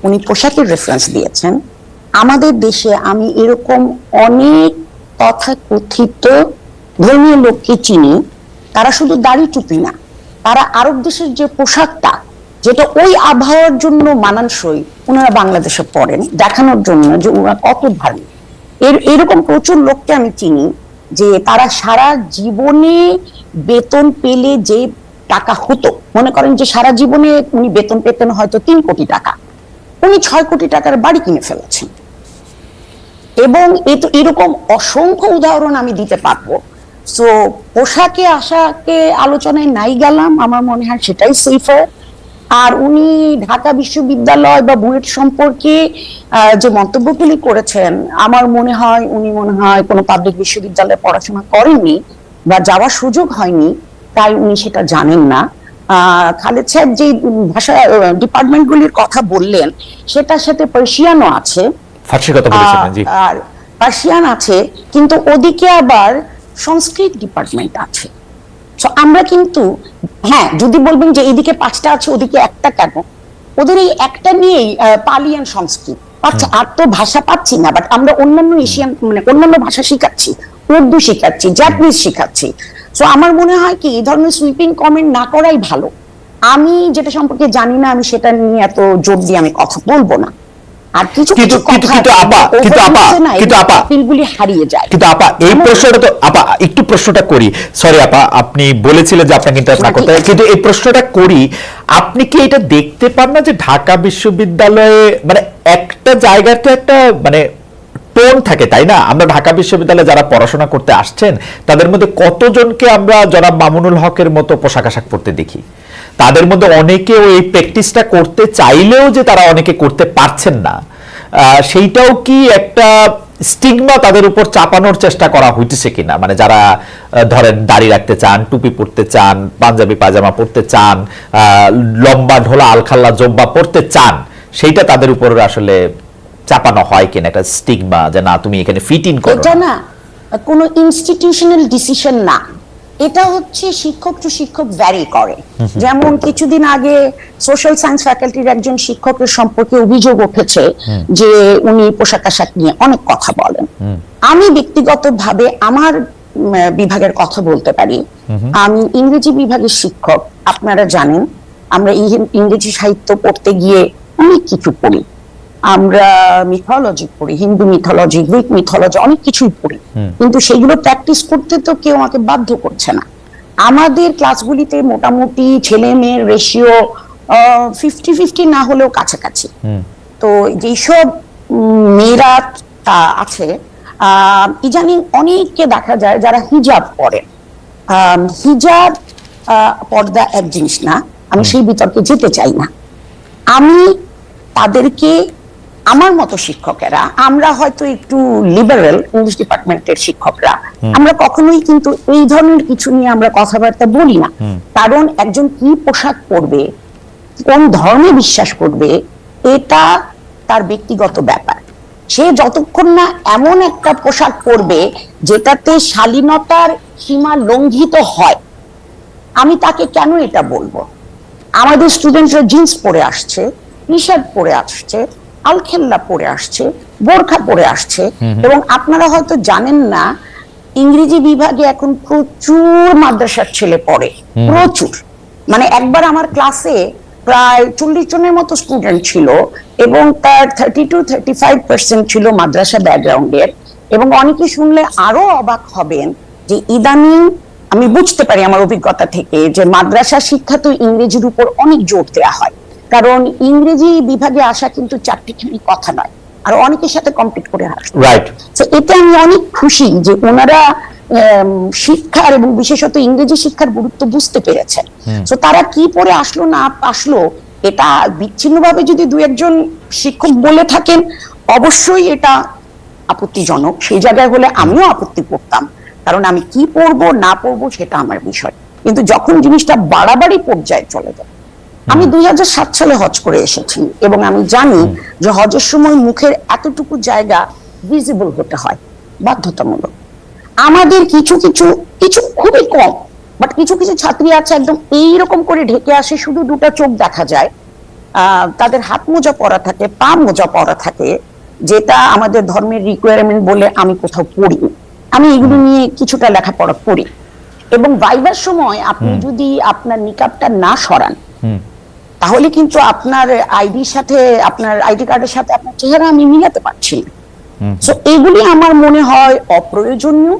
উনি পোশাকের রেফারেন্স দিয়েছেন, আমাদের দেশে আমি এরকম অনেক তথাকথিত ধর্মীয় লোককে চিনি, তারা শুধু দাড়ি টুপি না, তারা আরব দেশের যে পোশাকটা যেটা ওই আবহাওয়ার জন্য মানানসই, ওনারা বাংলাদেশে পড়েন দেখানোর জন্য যে ওরা কত ধার্মিক। এরকম প্রচুর লোককে আমি চিনি যে তারা সারা জীবনে বেতন পেলে যে টাকা হতো, মনে করেন যে সারা জীবনে উনি বেতন পেতেন হয়তো 3 কোটি টাকা, উনি 6 কোটি টাকার বাড়ি কিনে ফেলেছেন। এবং এরকম অসংখ্য উদাহরণ আমি দিতে পারবো। সো পোশাকে আশাকে আলোচনায় নাই গেলাম, আমার মনে হয় সেটাই সেফার। আর উনি ঢাকা বিশ্ববিদ্যালয় বা বুয়েট সম্পর্কে যে মন্তব্যগুলি করেছেন, আমার মনে হয় উনি কোনো পাবলিক বিশ্ববিদ্যালয়ে পড়াশোনা করেননি বা যাওয়ার সুযোগ হয়নি, তাই উনি সেটা জানেন না। খালেদ সাহেব যে ভাষা ডিপার্টমেন্টগুলির কথা বললেন, সেটার সাথে পার্সিয়ানও আছে, আর পার্সিয়ান আছে, কিন্তু ওদিকে আবার সংস্কৃত ডিপার্টমেন্ট আছে। আমরা কিন্তু, হ্যাঁ, যদি বলবেন যে এদিকে 5টা আছে ওদিকে একটা কেন, ওদের এই একটা নিয়েই পালিয়ান সংস্কৃত, পাচ্ছে, আর তো ভাষা পাচ্ছি না, বাট আমরা অন্যান্য এশিয়ান মানে অন্যান্য ভাষা শিখাচ্ছি, উর্দু শিখাচ্ছি, জাপানিজ শিখাচ্ছি। সো আমার মনে হয় কি এই ধরনের সুইপিং কমেন্ট না করাই ভালো। আমি যেটা সম্পর্কে জানি না আমি সেটা নিয়ে এত জোর দিয়ে আমি কথা বলবো না। আর কিছু কিছু গুলি হারিয়ে যায়। কিন্তু আপা এই প্রশ্নটা তো আপা একটু প্রশ্নটা করি, সরি আপা আপনি বলেছিলেন যে আপনাকে ইন্টারাপ্ট না করতে, কিন্তু এই প্রশ্নটা করি, আপনি কি এটা দেখতে পান না যে ঢাকা বিশ্ববিদ্যালয়ে মানে একটা জায়গার তো একটা মানে টোন থাকে, তাই না? আমরা ঢাকা বিশ্ববিদ্যালয়ে যারা পড়াশোনা করতে আসছেন তাদের মধ্যে কতজনকে আমরা জনাব মামুনুল হকের মতো পোশাক আশাক পরতে দেখি? তাদের মধ্যে অনেকে ওই প্র্যাকটিসটা করতে চাইলেও যে তারা অনেকে করতে পারছেন না, সেইটাও কি একটা স্টিগমা তাদের উপর চাপানোর চেষ্টা করা হইতেছে কিনা? মানে যারা ধরেন দাড়ি রাখতে চান, টুপি পরতে চান, পাঞ্জাবি পাজামা পরতে চান, লম্বা ঢোলা আলখাল্লা জব্বা পরতে চান, সেইটা তাদের উপর আসলে চাপানো হয় কিনা একটা স্টিগমা যে না তুমি এখানে ফিট ইন করো? এটা না কোনো ইনস্টিটিউশনাল ডিসিশন না, এটা হচ্ছে শিক্ষক টু শিক্ষক ভ্যারি করে। যেমন কিছুদিন আগে সোশ্যাল সায়েন্স ফ্যাকাল্টির একজন শিক্ষকের সম্পর্কে অভিযোগ উঠেছে যে উনি পোশাক আশাক নিয়ে অনেক কথা বলেন। আমি ব্যক্তিগতভাবে আমার বিভাগের কথা বলতে পারি, আমি ইংরেজি বিভাগের শিক্ষক। আপনারা জানেন আমরা ইংরেজি সাহিত্য পড়তে গিয়ে অনেক কিছু পড়ি, আমরা মিথোলজি পড়ি, হিন্দু মিথোলজি, গ্রিক মিথোলজি, অনেক কিছুই পড়ি, কিন্তু সেগুলো প্র্যাকটিস করতে তো কেউ আমাকে বাধ্য করছে না। আমাদের ক্লাসগুলিতে মোটামুটি ছেলে মেয়ের রেশিও 50-50 না হলেও কাছাকাছি। তো যেসব মেয়েরা আছে ইদানিং অনেককে দেখা যায় যারা হিজাব পরে। হিজাব পর্দা এক জিনিস না, আমি সেই বিতর্কে যেতে চাই না। আমি তাদেরকে আমার মতো শিক্ষকেরা, আমরা হয়তো একটু লিবারেল ইংলিশ ডিপার্টমেন্টের শিক্ষকরা, আমরা কখনোই কিন্তু এই ধরনের কিছু নিয়ে আমরা কথাবার্তা বলি না। কারণ একজন কি পোশাক পরবে, কোন ধর্মে বিশ্বাস করবে, এটা তার ব্যক্তিগত ব্যাপার। সে যতক্ষণ না এমন একটা পোশাক পরবে যেটাতে শালীনতার সীমা লঙ্ঘিত হয়, আমি তাকে কেন এটা বলবো? আমাদের স্টুডেন্টরা জিন্স পরে আসছে, টি শার্ট পরে আসছে, আলখেল্লা পরে আসছে, বোরখা পরে আসছে, এবং আপনারা হয়তো জানেন না ইংরেজি বিভাগে এখন প্রচুর মাদ্রাসার ছেলে পড়ে, প্রচুর। মানে একবার আমার ক্লাসে প্রায় 40 জনের মতো স্টুডেন্ট ছিল এবং তার 30-35% ছিল মাদ্রাসা ব্যাকগ্রাউন্ডের। এবং অনেকে শুনলে আরো অবাক হবেন যে ইদানিং আমি বুঝতে পারি আমার অভিজ্ঞতা থেকে যে মাদ্রাসা শিক্ষা তো ইংরেজির উপর অনেক জোর দেওয়া হয়, কারণ ইংরেজি বিভাগে আসা কিন্তু চারটিখানি কথা নয়, আর অনেকের সাথে কম্পিট করে আসে। রাইট। তো এতে আমি অনেক খুশি যে ওনারা শিক্ষার এবং বিশেষত ইংরেজি শিক্ষার গুরুত্ব বুঝতে পেরেছেন। তো তারা কি পড়ে আসলো না আসলো এটা বিচ্ছিন্নভাবে যদি দু একজন শিক্ষক বলে থাকেন অবশ্যই এটা আপত্তিজনক। সেই জায়গায় হলে আমিও আপত্তি করতাম, কারণ আমি কি পড়বো না পড়বো সেটা আমার বিষয়। কিন্তু যখন জিনিসটা বাড়াবাড়ি পর্যায়ে চলে যায়, আমি 2007 সালে হজ করে এসেছি এবং আমি জানি যে হজের সময় মুখের এতটুকু জায়গা ভিজিবল হতে হয়, বাধ্যতামূলক। আমাদের কিছু কিছু কিছু খুবই কম, বাট কিছু কিছু ছাত্রী আছে একদম এইরকম করে ঢেকে আসে, শুধু দুটো চোখ দেখা যায়, তাদের হাত মোজা পরা থাকে, পা মোজা পরা থাকে, যেটা আমাদের ধর্মের রিকোয়ারমেন্ট বলে আমি কোথাও পড়ি। আমি এগুলো নিয়ে কিছুটা লেখাপড়া করি এবং ভাইবার সময় আপনি যদি আপনার নিকাবটা না সরান তাহলে কিন্তু আপনার আইডির সাথে, আপনার আইডি কার্ডের সাথে আপনার চেহারা আমি মিলাতে পারছি না। সো এগুলি আমার মনে হয় অপ্রয়োজনীয়।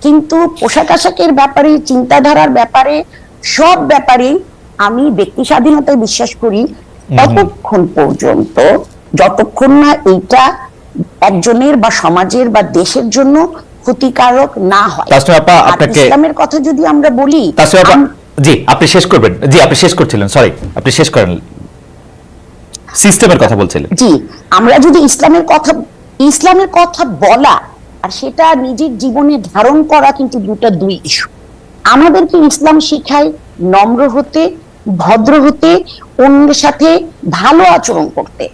কিন্তু পোশাক আশাকের ব্যাপারে, চিন্তাধারার ব্যাপারে, সব ব্যাপারে আমি ব্যক্তি স্বাধীনতায় বিশ্বাস করি ততক্ষণ পর্যন্ত যতক্ষণ না এইটা একজনের বা সমাজের বা দেশের জন্য ক্ষতিকারক না হয়। ইসলামের কথা যদি আমরা বলি, জি আপনি শেষ করবেন। জি আপনি শেষ করছিলেন, সরি আপনি শেষ করেন, সিস্টেমের কথা বলছিলেন। জি, আমরা যদি ইসলামের কথা বলা আর সেটা নিজের জীবনে ধারণ করা কিন্তু দুই ইস্যু। আমাদেরকে ইসলাম শিখায় নম্র হতে, ভদ্র হতে, অন্যের সাথে ভালো আচরণ করতে।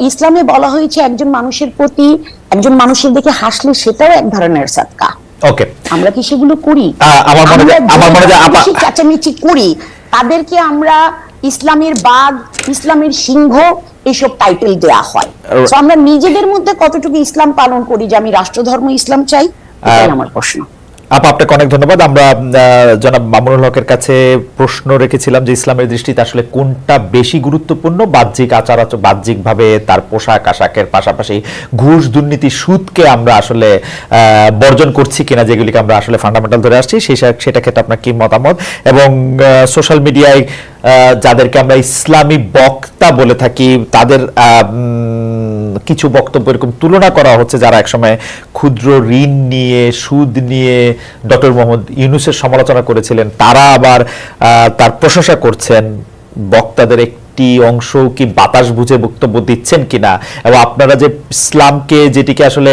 ইসলামে বলা হয়েছে একজন মানুষের প্রতি, একজন মানুষের দিকে হাসলে সেটাও এক ধরনের সাদকা। ওকে, আমরা কি সেগুলো করি? আমার মনে হয় চেঁচামেচি করি, তাদেরকে আমরা ইসলামের বাঘ, ইসলামের সিংহ, এইসব টাইটেল দেয়া হয়। তো আমরা নিজেদের মধ্যে কতটুকু ইসলাম পালন করি যে আমি রাষ্ট্রধর্ম ইসলাম চাই, এটাই আমার প্রশ্ন। আপা, আপনাকে অনেক ধন্যবাদ। আমরা জনাব মামুনুল হকের কাছে প্রশ্ন রেখেছিলাম যে ইসলামের দৃষ্টিতে আসলে কোনটা বেশি গুরুত্বপূর্ণ, বাহ্যিক বাহ্যিকভাবে তার পোশাক আশাকের পাশাপাশি ঘুষ, দুর্নীতি, সুদকে আমরা আসলে বর্জন করছি কিনা, যেগুলিকে আমরা আসলে ফান্ডামেন্টাল ধরে আসছি, সেটা ক্ষেত্রে আপনার কি মতামত, এবং সোশ্যাল মিডিয়ায় যাদেরকে আমরা ইসলামী বক্তা বলে থাকি তাদের কিছু বক্তব্য এরকম তুলনা করা হচ্ছে যারা একসময় ক্ষুদ্র ঋণ নিয়ে, সুদ নিয়ে ডক্টর মোহাম্মদ ইউনূসের সমালোচনা করেছিলেন, তারা আবার তার প্রশংসা করছেন। বক্তাদের একটি অংশ কি বাতাস বুঝে বক্তব্য দিচ্ছেন কিনা, এবং আপনারা যে ইসলামকে, যেটিকে আসলে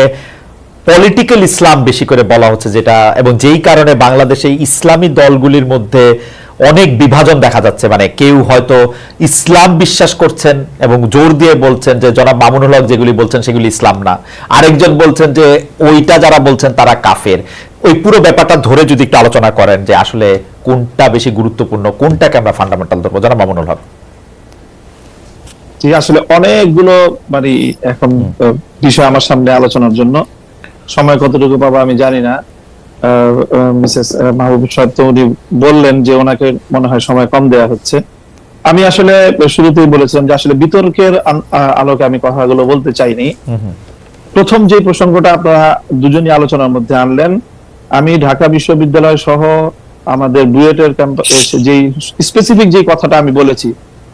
পলিটিক্যাল ইসলাম বেশি করে বলা হচ্ছে, যেটা এবং যেই কারণে বাংলাদেশে ইসলামী দলগুলির মধ্যে অনেক বিভাজন দেখা যাচ্ছে, মানে কেউ হয়তো ইসলাম বিশ্বাস করছেন এবং জোর দিয়ে বলছেন যে জনাব মামুনুল হক যেগুলি বলছেন সেগুলি ইসলাম না, আরেকজন বলছেন যে ওইটা যারা বলছেন তারা কাফের। ওই পুরো ব্যাপারটা ধরে যদি একটু আলোচনা করেন যে আসলে কোনটা বেশি গুরুত্বপূর্ণ, কোনটাকে আমরা ফান্ডামেন্টাল ধরবো, জনাব মামুনুল হক। জি, আসলে অনেকগুলো মানে এখন বিষয় আমার সামনে আলোচনার জন্য, সময় কতটুকু পাবো আমি জানি না। মিসেস মাহবুব সাহেব তো উনি বললেন যে ওনাকে মনে হয় সময় কম দেওয়া হচ্ছে। আমি আসলে শুরুতেই বলেছিলাম যে আসলে বিতর্কের আলোকে আমি কথাগুলো বলতে চাইনি। প্রথম যে প্রসঙ্গটা আপনারা দুজনই আলোচনার মধ্যে আনলেন, আমি ঢাকা বিশ্ববিদ্যালয় সহ আমাদের বুয়েটের ক্যাম্পাসে যেই স্পেসিফিক যে কথাটা আমি বলেছি,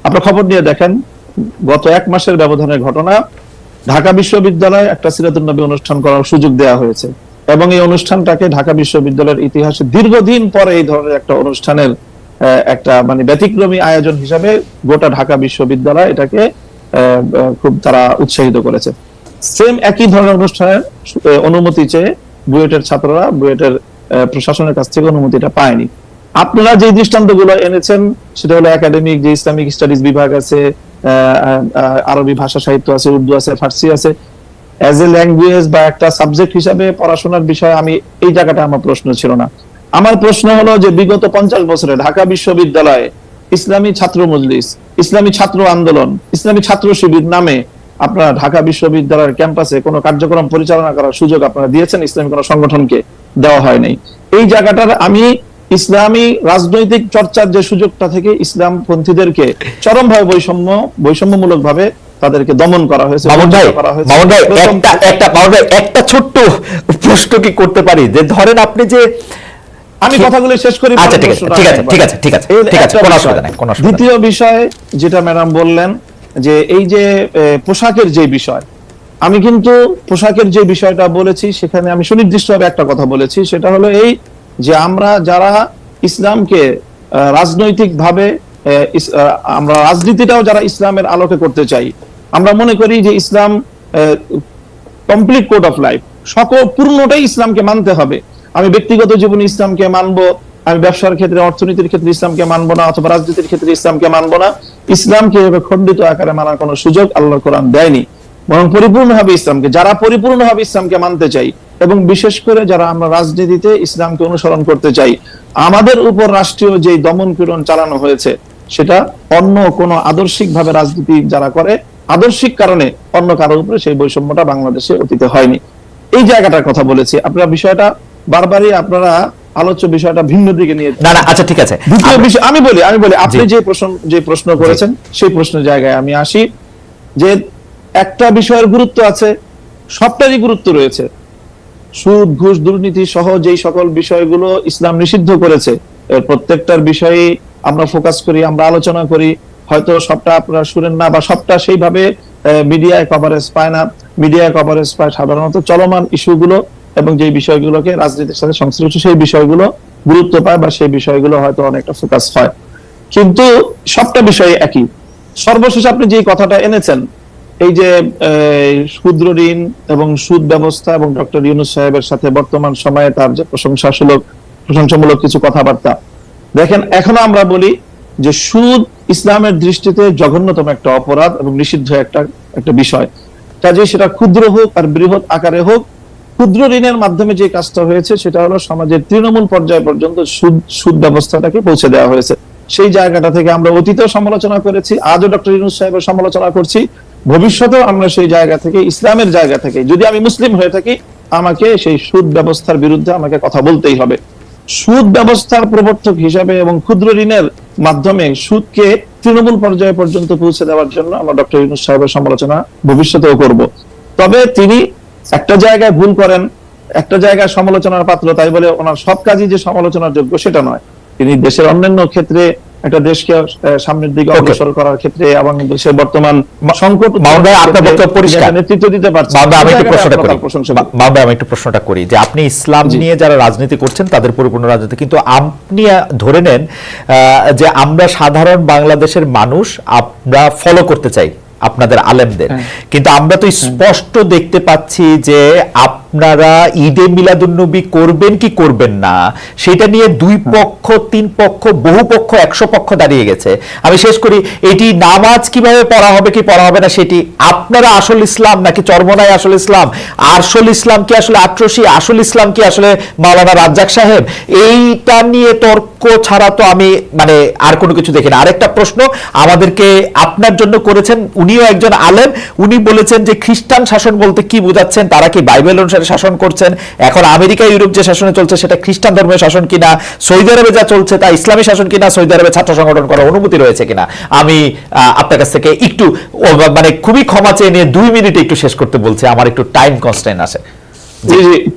আপনারা খবর নিয়ে দেখেন, গত 1 মাসের ব্যবধানের ঘটনা। ঢাকা বিশ্ববিদ্যালয়ে একটা সিরাতুন নবী অনুষ্ঠান করার সুযোগ দেওয়া হয়েছে, এবং এই অনুষ্ঠানটাকে ঢাকা বিশ্ববিদ্যালয়ের ইতিহাসে দীর্ঘদিন পরে এই ধরনের একটা অনুষ্ঠানের একটা মানে ব্যতিক্রমী আয়োজন হিসাবে গোটা ঢাকা বিশ্ববিদ্যালয় এটাকে খুব তারা উৎসাহিত করেছে। সেম একই ধরনের অনুষ্ঠানের অনুমতি চেয়ে বুয়েটের ছাত্ররা বুয়েটের প্রশাসনের কাছ থেকে অনুমতিটা পায়নি। আপনারা যে দৃষ্টান্তগুলো এনেছেন সেটা হলো একাডেমিক যে ইসলামিক স্টাডিজ বিভাগ আছে, আরবি ভাষা সাহিত্য আছে, উর্দু আছে, ফার্সি আছে, অ্যাজ এ ল্যাঙ্গুয়েজ বা একটা সাবজেক্ট হিসাবে পড়াশোনার বিষয়ে আমি এই জায়গাটা আমার প্রশ্ন ছিল না। আমার প্রশ্ন হলো যে বিগত 50 বছরে ঢাকা বিশ্ববিদ্যালয়ে ইসলামী ছাত্র মজলিস, ইসলামী ছাত্র আন্দোলন, ইসলামী ছাত্র শিবির নামে আপনারা ঢাকা বিশ্ববিদ্যালয়ের ক্যাম্পাসে কোনো কার্যক্রম পরিচালনা করার সুযোগ আপনারা দিয়েছেন, ইসলামী কোনো সংগঠনকে দেওয়া হয় নাই। এই জায়গাটার আমি ইসলামী রাজনৈতিক চর্চার যে সুযোগটা থেকে ইসলাম পন্থীদেরকে চরমভাবে বৈষম্যমূলক ভাবে তাদেরকে দমন করা হয়েছে। মামুন ভাই, একটা ছোট্ট প্রশ্ন কি করতে পারি, যে ধরেন আপনি যে, আমি কথাগুলো শেষ করি। আচ্ছা, ঠিক আছে, কোনো অসুবিধা নাই। দ্বিতীয় বিষয় যেটা ম্যাডাম বললেন যে এই যে পোশাকের যে বিষয়, আমি কিন্তু পোশাকের যে বিষয়টা বলেছি সেখানে আমি সুনির্দিষ্টভাবে একটা কথা বলেছি, সেটা হলো এই যে আমরা যারা ইসলামকে রাজনৈতিক ভাবে আমরা রাজনীতিটাও যারা ইসলামের আলোকে করতে চাই, আমরা মনে করি যে ইসলাম কমপ্লিট কোড অফ লাইফ, সকল পূর্ণটাই ইসলামকে মানতে হবে। আমি ব্যক্তিগত জীবনে ইসলামকে মানবো, আমি ব্যবসার ক্ষেত্রে, অর্থনীতির ক্ষেত্রে ইসলামকে মানবো না, অথবা রাজনীতির ক্ষেত্রে ইসলামকে মানবো না। ইসলামকে এভাবে খণ্ডিত আকারে মানার কোনো সুযোগ আল্লাহর কোরআন দেয়নি, বরং পরিপূর্ণভাবে ইসলামকে, যারা পরিপূর্ণভাবে ইসলামকে মানতে চাই, এবং বিশেষ করে যারা আমরা রাজনীতিতে ইসলামকে অনুসরণ করতে চাই, আমাদের উপর রাষ্ট্রীয় যে দমন পীড়ন চালানো হয়েছে সেটা অন্য কোনো আদর্শিক ভাবে রাজনীতি যারা করে, আদর্শিক কারণে অন্য কারোর উপরে সেই বৈষম্যটা বাংলাদেশে অতীতে হয়নি। এই জায়গাটার কথা বলেছি। আপনারা বিষয়টা বারবারই আপনারা আলোচ্য বিষয়টা ভিন্ন দিকে নিয়ে, না, আচ্ছা, ঠিক আছে। দ্বিতীয় বিষয় আমি বলি আপনি যে প্রশ্ন করেছেন সেই প্রশ্নের জায়গায় আমি আসি, যে একটা বিষয়ের গুরুত্ব আছে, সবটারই গুরুত্ব রয়েছে। সুদ, ঘুষ, দুর্নীতি সহ যেই সকল বিষয়গুলো ইসলাম নিষিদ্ধ করেছে, এর প্রত্যেকটার বিষয়ে আমরা ফোকাস করি, আমরা আলোচনা করি। হয়তো সবটা আপনারা শুনেন না, বা সবটা সেইভাবে মিডিয়ায় কভারেজ পায় না। মিডিয়ায় কভারেজ পায় সাধারণত চলমান ইস্যুগুলো এবং যে বিষয়গুলোকে রাজনীতির সাথে সংশ্লিষ্ট সেই বিষয়গুলো গুরুত্ব পায়, বা সেই বিষয়গুলো হয়তো অনেকটা ফোকাস হয়, কিন্তু সবটা বিষয়ে একই। সর্বশেষ আপনি যে কথাটা এনেছেন, এই যে ক্ষুদ্র ঋণ এবং সুদ ব্যবস্থা এবং ডক্টর ইউনূস সাহেবের সাথে বর্তমান সময়ে তার যে প্রশংসামূলক কিছু কথাবার্তা, দেখেন এখনো আমরা বলি যে সুদ ইসলামের দৃষ্টিতে জঘন্যতম একটা অপরাধ এবং নিষিদ্ধ একটা বিষয়। কাজে সেটা ক্ষুদ্র হোক আর বৃহৎ আকারে হোক, ক্ষুদ্র ঋণের মাধ্যমে যে কাজটা হয়েছে সেটা হলো সমাজের তৃণমূল পর্যায় পর্যন্ত সুদ ব্যবস্থাটাকে পৌঁছে দেওয়া হয়েছে। সেই জায়গাটা থেকে আমরা অতীতেও সমালোচনা করেছি, আজও ডক্টর ইউনূস সাহেবের সমালোচনা করছি, ভবিষ্যতেও আমরা সেই জায়গা থেকে, ইসলামের জায়গা থেকে, যদি আমি মুসলিম হয়ে থাকি আমাকে সেই সুদ ব্যবস্থার বিরুদ্ধে আমাকে কথা বলতেই হবে। সুদ ব্যবস্থার প্রবর্তক হিসাবে এবং ক্ষুদ্র ঋণের মাধ্যমে সুদকে তৃণমূল পর্যায়ে পর্যন্ত পৌঁছে দেওয়ার জন্য আমরা ডক্টর ইউনূস সাহেবের সমালোচনা ভবিষ্যতেও করব। তবে তিনি একটা জায়গায় ভুল করেন, একটা জায়গায় সমালোচনার পাত্র, তাই বলে ওনার সব কাজই যে সমালোচনার যোগ্য সেটা নয়। তিনি দেশের অন্যান্য ক্ষেত্রে একটা দেশকে সামনের দিকে অগ্রসর করার ক্ষেত্রে এবং দেশের বর্তমান সংকট নেতৃত্ব দিতে পারছেন। আমি একটু প্রশ্নটা করি যে আপনি ইসলাম নিয়ে যারা রাজনীতি করছেন তাদের পরিপূর্ণ রাজনীতি, কিন্তু আপনি ধরে নেন যে আমরা সাধারণ বাংলাদেশের মানুষ আমরা ফলো করতে চাই আপনাদের আলেমদের, কিন্তু আমরা তো স্পষ্ট দেখতে পাচ্ছি যে আপনারা ঈদে মিলাদুন্নবী করবেন কি করবেন না সেটা নিয়ে দুই পক্ষ, তিন পক্ষ, বহু পক্ষ, 100 পক্ষ দাঁড়িয়ে গেছে। আমি শেষ করি, এটি নামাজ কিভাবে পড়া হবে কি পড়া হবে না সেটি আপনারা আসল ইসলাম নাকি চরমনাই আসল ইসলাম, আসল ইসলাম কি আসলে আটরশি, আসল ইসলাম কি আসলে মাওলানা রাজ্জাক সাহেব, এইটা নিয়ে তর্ক ছাড়া তো আমি মানে আর কোনো কিছু দেখি না। আরেকটা প্রশ্ন আমাদেরকে আপনার জন্য করেছেন, উনিও একজন আলেম, উনি বলেছেন যে খ্রিস্টান শাসন বলতে কি বোঝাচ্ছেন, তারা কি বাইবেল অনুসারে শাসন করছেন, এখন আমেরিকা ইউরোপ যে শাসনে চলছে সেটা খ্রিস্টান ধর্মের শাসন কিনা, সৌদি আরবে যা চলছে তা ইসলামী শাসন কিনা, সৌদি আরবে ছাত্র সংগঠন করার অনুমতি রয়েছে কিনা। আমি আপনার কাছ থেকে একটু মানে খুবই ক্ষমা চেয়ে নিয়ে 2 মিনিটে একটু শেষ করতে বলছি, আমার একটু টাইম কনস্ট্রেন্ট আছে।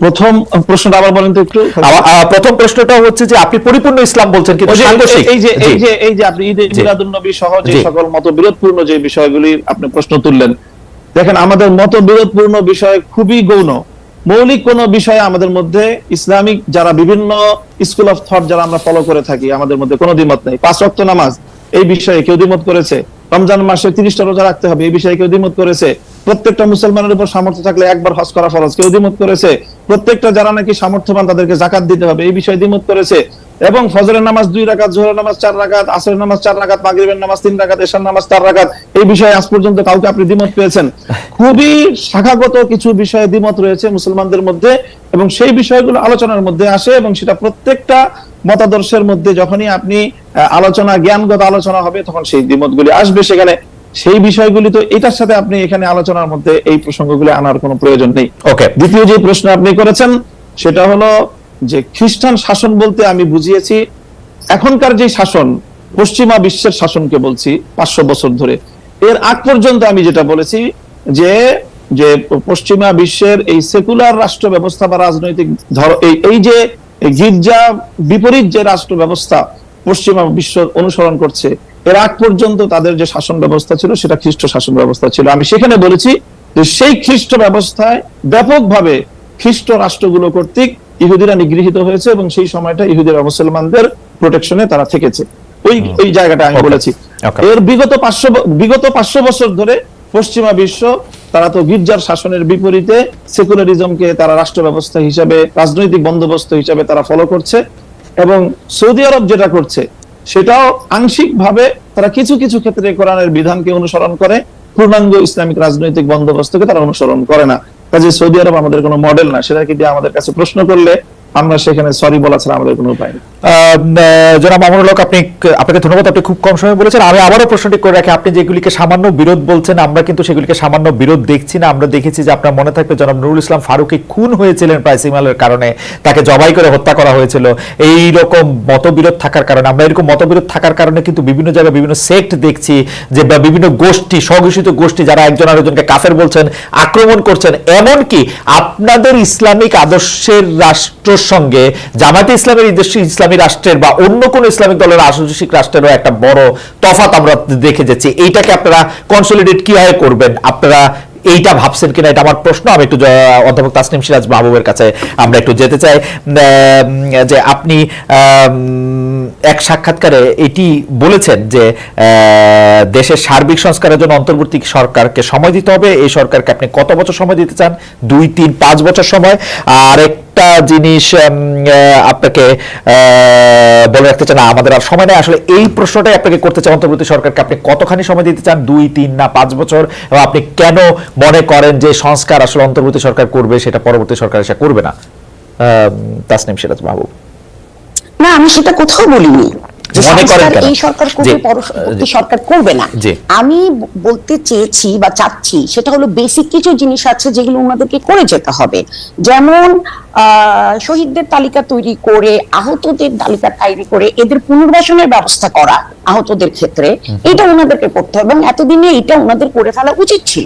প্রথম প্রশ্নটা আবার বলেন তো একটু। প্রথম প্রশ্নটা হচ্ছে যে আপনি পরিপূর্ণ ইসলাম বলছেন কিন্তু সাংঘর্ষিক, এই যে আপনি ঈদে মিলাদুন্নবী সহ যে সকল মতবিরোধপূর্ণ যে বিষয়গুলি আপনি প্রশ্ন তুললেন, দেখেন আমাদের মতবিরোধপূর্ণ বিষয় খুবই গৌণ। মৌলিক কোন বিষয়ে আমাদের মধ্যে ইসলামিক যারা বিভিন্ন স্কুল অফ থট যারা আমরা ফলো করে থাকি আমাদের মধ্যে কোনো দ্বিমত নেই। 5 ওয়াক্ত নামাজ এই বিষয়ে কেউ দ্বিমত করেছে, রমজান মাসে 30টা রোজা রাখতে হবে এই বিষয়ে কেউ দ্বিমত করেছে, প্রত্যেকটা মুসলমানের উপর সামর্থ্য থাকলে একবার হজ করা ফরজ কেউ দ্বিমত করেছে, প্রত্যেকটা যারা নাকি সামর্থ্যবান তাদেরকে যাকাত দিতে হবে এই বিষয়ে দ্বিমত করেছে, এবং ফজরের নামাজ 2 রাকাত, জোহরের নামাজ 4 রাকাত, আসরের নামাজ 4 রাকাত, মাগরিবের নামাজ 3 রাকাত, এশার নামাজ 4 রাকাত, এই বিষয়ে আজ পর্যন্ত কাউকে আপনি দ্বিমত পেয়েছেন? খুবই শাখাগত কিছু বিষয়ে দ্বিমত রয়েছে মুসলমানদের মধ্যে এবং সেই বিষয়গুলো আলোচনার মধ্যে আসে এবং সেটা প্রত্যেকটা মতাদর্শের মধ্যে যখনই আপনি আলোচনা, জ্ঞানগত আলোচনা হবে তখন সেই দ্বিমতগুলি আসবে সেখানে। সেই বিষয়গুলি তো এটার সাথে আপনি এখানে আলোচনার মধ্যে এই প্রসঙ্গগুলি আনার কোনো প্রয়োজন নেই। দ্বিতীয় যে প্রশ্ন আপনি করেছেন সেটা হলো যে খ্রিস্টান শাসন বলতে আমি বুঝিয়েছি এখনকার যে শাসন পশ্চিমা বিশ্বের শাসনকে বলছি 500 বছর ধরে। এর আগ পর্যন্ত আমি যেটা বলেছি যে যে পশ্চিমা বিশ্বের এই সেকুলার রাষ্ট্র ব্যবস্থা বা রাজনৈতিক এই যে গির্জা বিপরীত যে রাষ্ট্র ব্যবস্থা পশ্চিমা বিশ্ব অনুসরণ করছে, এর আগ পর্যন্ত তাদের যে শাসন ব্যবস্থা ছিল সেটা খ্রিস্ট শাসন ব্যবস্থা ছিল। আমি সেখানে বলেছি যে সেই খ্রিস্ট ব্যবস্থায় ব্যাপকভাবে খ্রিস্ট রাষ্ট্রগুলো কর্তৃক ইহুদিরা নিগৃহীত হয়েছে এবং সেই সময়টা ইহুদিরা মুসলমানদের প্রোটেকশনে তারা থেকেছে। ওই জায়গাটা আমি বলেছি। এর বিগত 500 বছর ধরে পশ্চিমা বিশ্ব তারা তো গির্জার শাসনের বিপরীতে সেকুলারিজমকে তারা রাষ্ট্র ব্যবস্থা হিসাবে, রাজনৈতিক বন্দোবস্ত হিসাবে তারা ফলো করছে এবং সৌদি আরব যেটা করছে সেটাও আংশিক ভাবে তারা কিছু কিছু ক্ষেত্রে কোরআনের বিধানকে অনুসরণ করে, পূর্ণাঙ্গ ইসলামিক রাজনৈতিক বন্দোবস্তকে তারা অনুসরণ করে না। কাজে সৌদি আরব আমাদের কোনো মডেল না, সেটা কিন্তু আমাদের কাছে প্রশ্ন করলে আমরা সেখানে সরি বলা ছাড়া আমাদের কোনো উপায় নেই। জনাব মামুনুল হক, আপনাকে ধন্যবাদ, আপনি খুব কম সময় বলেছেন। আমি আবারও প্রশ্নটি করে রাখি, আপনি যেগুলিকে সামান্য বিরোধ বলছেন আমরা কিন্তু সেগুলিকে সামান্য বিরোধ দেখছি না। আমরা দেখেছি যে আপনার মনে থাকবে জনাব নুরুল ইসলাম ফারুকী খুন হয়েছিলেন প্রায় সিমালের কারণে, তাকে জবাই করে হত্যা করা হয়েছিল। এই রকম মতবিরোধ থাকার কারণে, আমরা এরকম মতবিরোধ থাকার কারণে কিন্তু বিভিন্ন জায়গায় বিভিন্ন সেক্ট দেখছি যে বিভিন্ন গোষ্ঠী, স্বঘোষিত গোষ্ঠী যারা একজন আরেকজনকে কাফের বলছেন, আক্রমণ করছেন। এমনকি আপনাদের ইসলামিক আদর্শের রাষ্ট্রের সঙ্গে জামায়াতে ইসলামের ইসলামী রাষ্ট্রের বা অন্য কোন ইসলামিক দলের আদর্শিক রাষ্ট্রেরও একটা বড় তফাৎ আমরা দেখে যাচ্ছি। এইটাকে আপনারা কনসলিডেট কিভাবে করবেন, আপনারা এইটা ভাবছেন কিনা, এটা আমার প্রশ্ন। আমি একটু অধ্যাপক তাসনিম সিরাজ মাহবুবের কাছে আমরা একটু যেতে চাই যে আপনি এক সাক্ষাৎকারে এটি বলেছেন যে দেশের সার্বিক সংস্কারের জন্য অন্তর্বর্তী সরকারকে সময় দিতে হবে। এই সরকারকে আপনি কত বছর সময় দিতে চান? 2, 3, 5 বছর সময়? আর একটা জিনিস আপনাকে বলে রাখতে চান, আমাদের আর সময় নেই, আসলে এই প্রশ্নটাই আপনাকে করতে চান, অন্তর্বর্তী সরকারকে আপনি কতখানি সময় দিতে চান, 2, 3 না 5 বছর? এবং আপনি কেন মনে করেন যে সংস্কার আসলে অন্তর্বর্তী সরকার করবে, সেটা পরবর্তী সরকার এসে করবে না? তাসনিম সিরাজ মাহবুব। না, আমি সেটা কোথাও বলিনি যে মনে করেন সংস্কার কেন? এই সরকার করবে, পরবর্তী সরকার করবে না। জি। আমি বলতে চেয়েছি বা চাচ্ছি সেটা হলো বেসিক কিছু জিনিস আছে যেগুলো ওনাদেরকে করে যেতে হবে। যেমন শহীদদের তালিকা তৈরি করে, আহতদের তালিকা তৈরি করে এদের পুনর্বাসনের ব্যবস্থা করা আহতদের ক্ষেত্রে, এটা ওনাদেরকে করতে হবে এবং এতদিনে এটা ওনাদের করে ফেলা উচিত ছিল।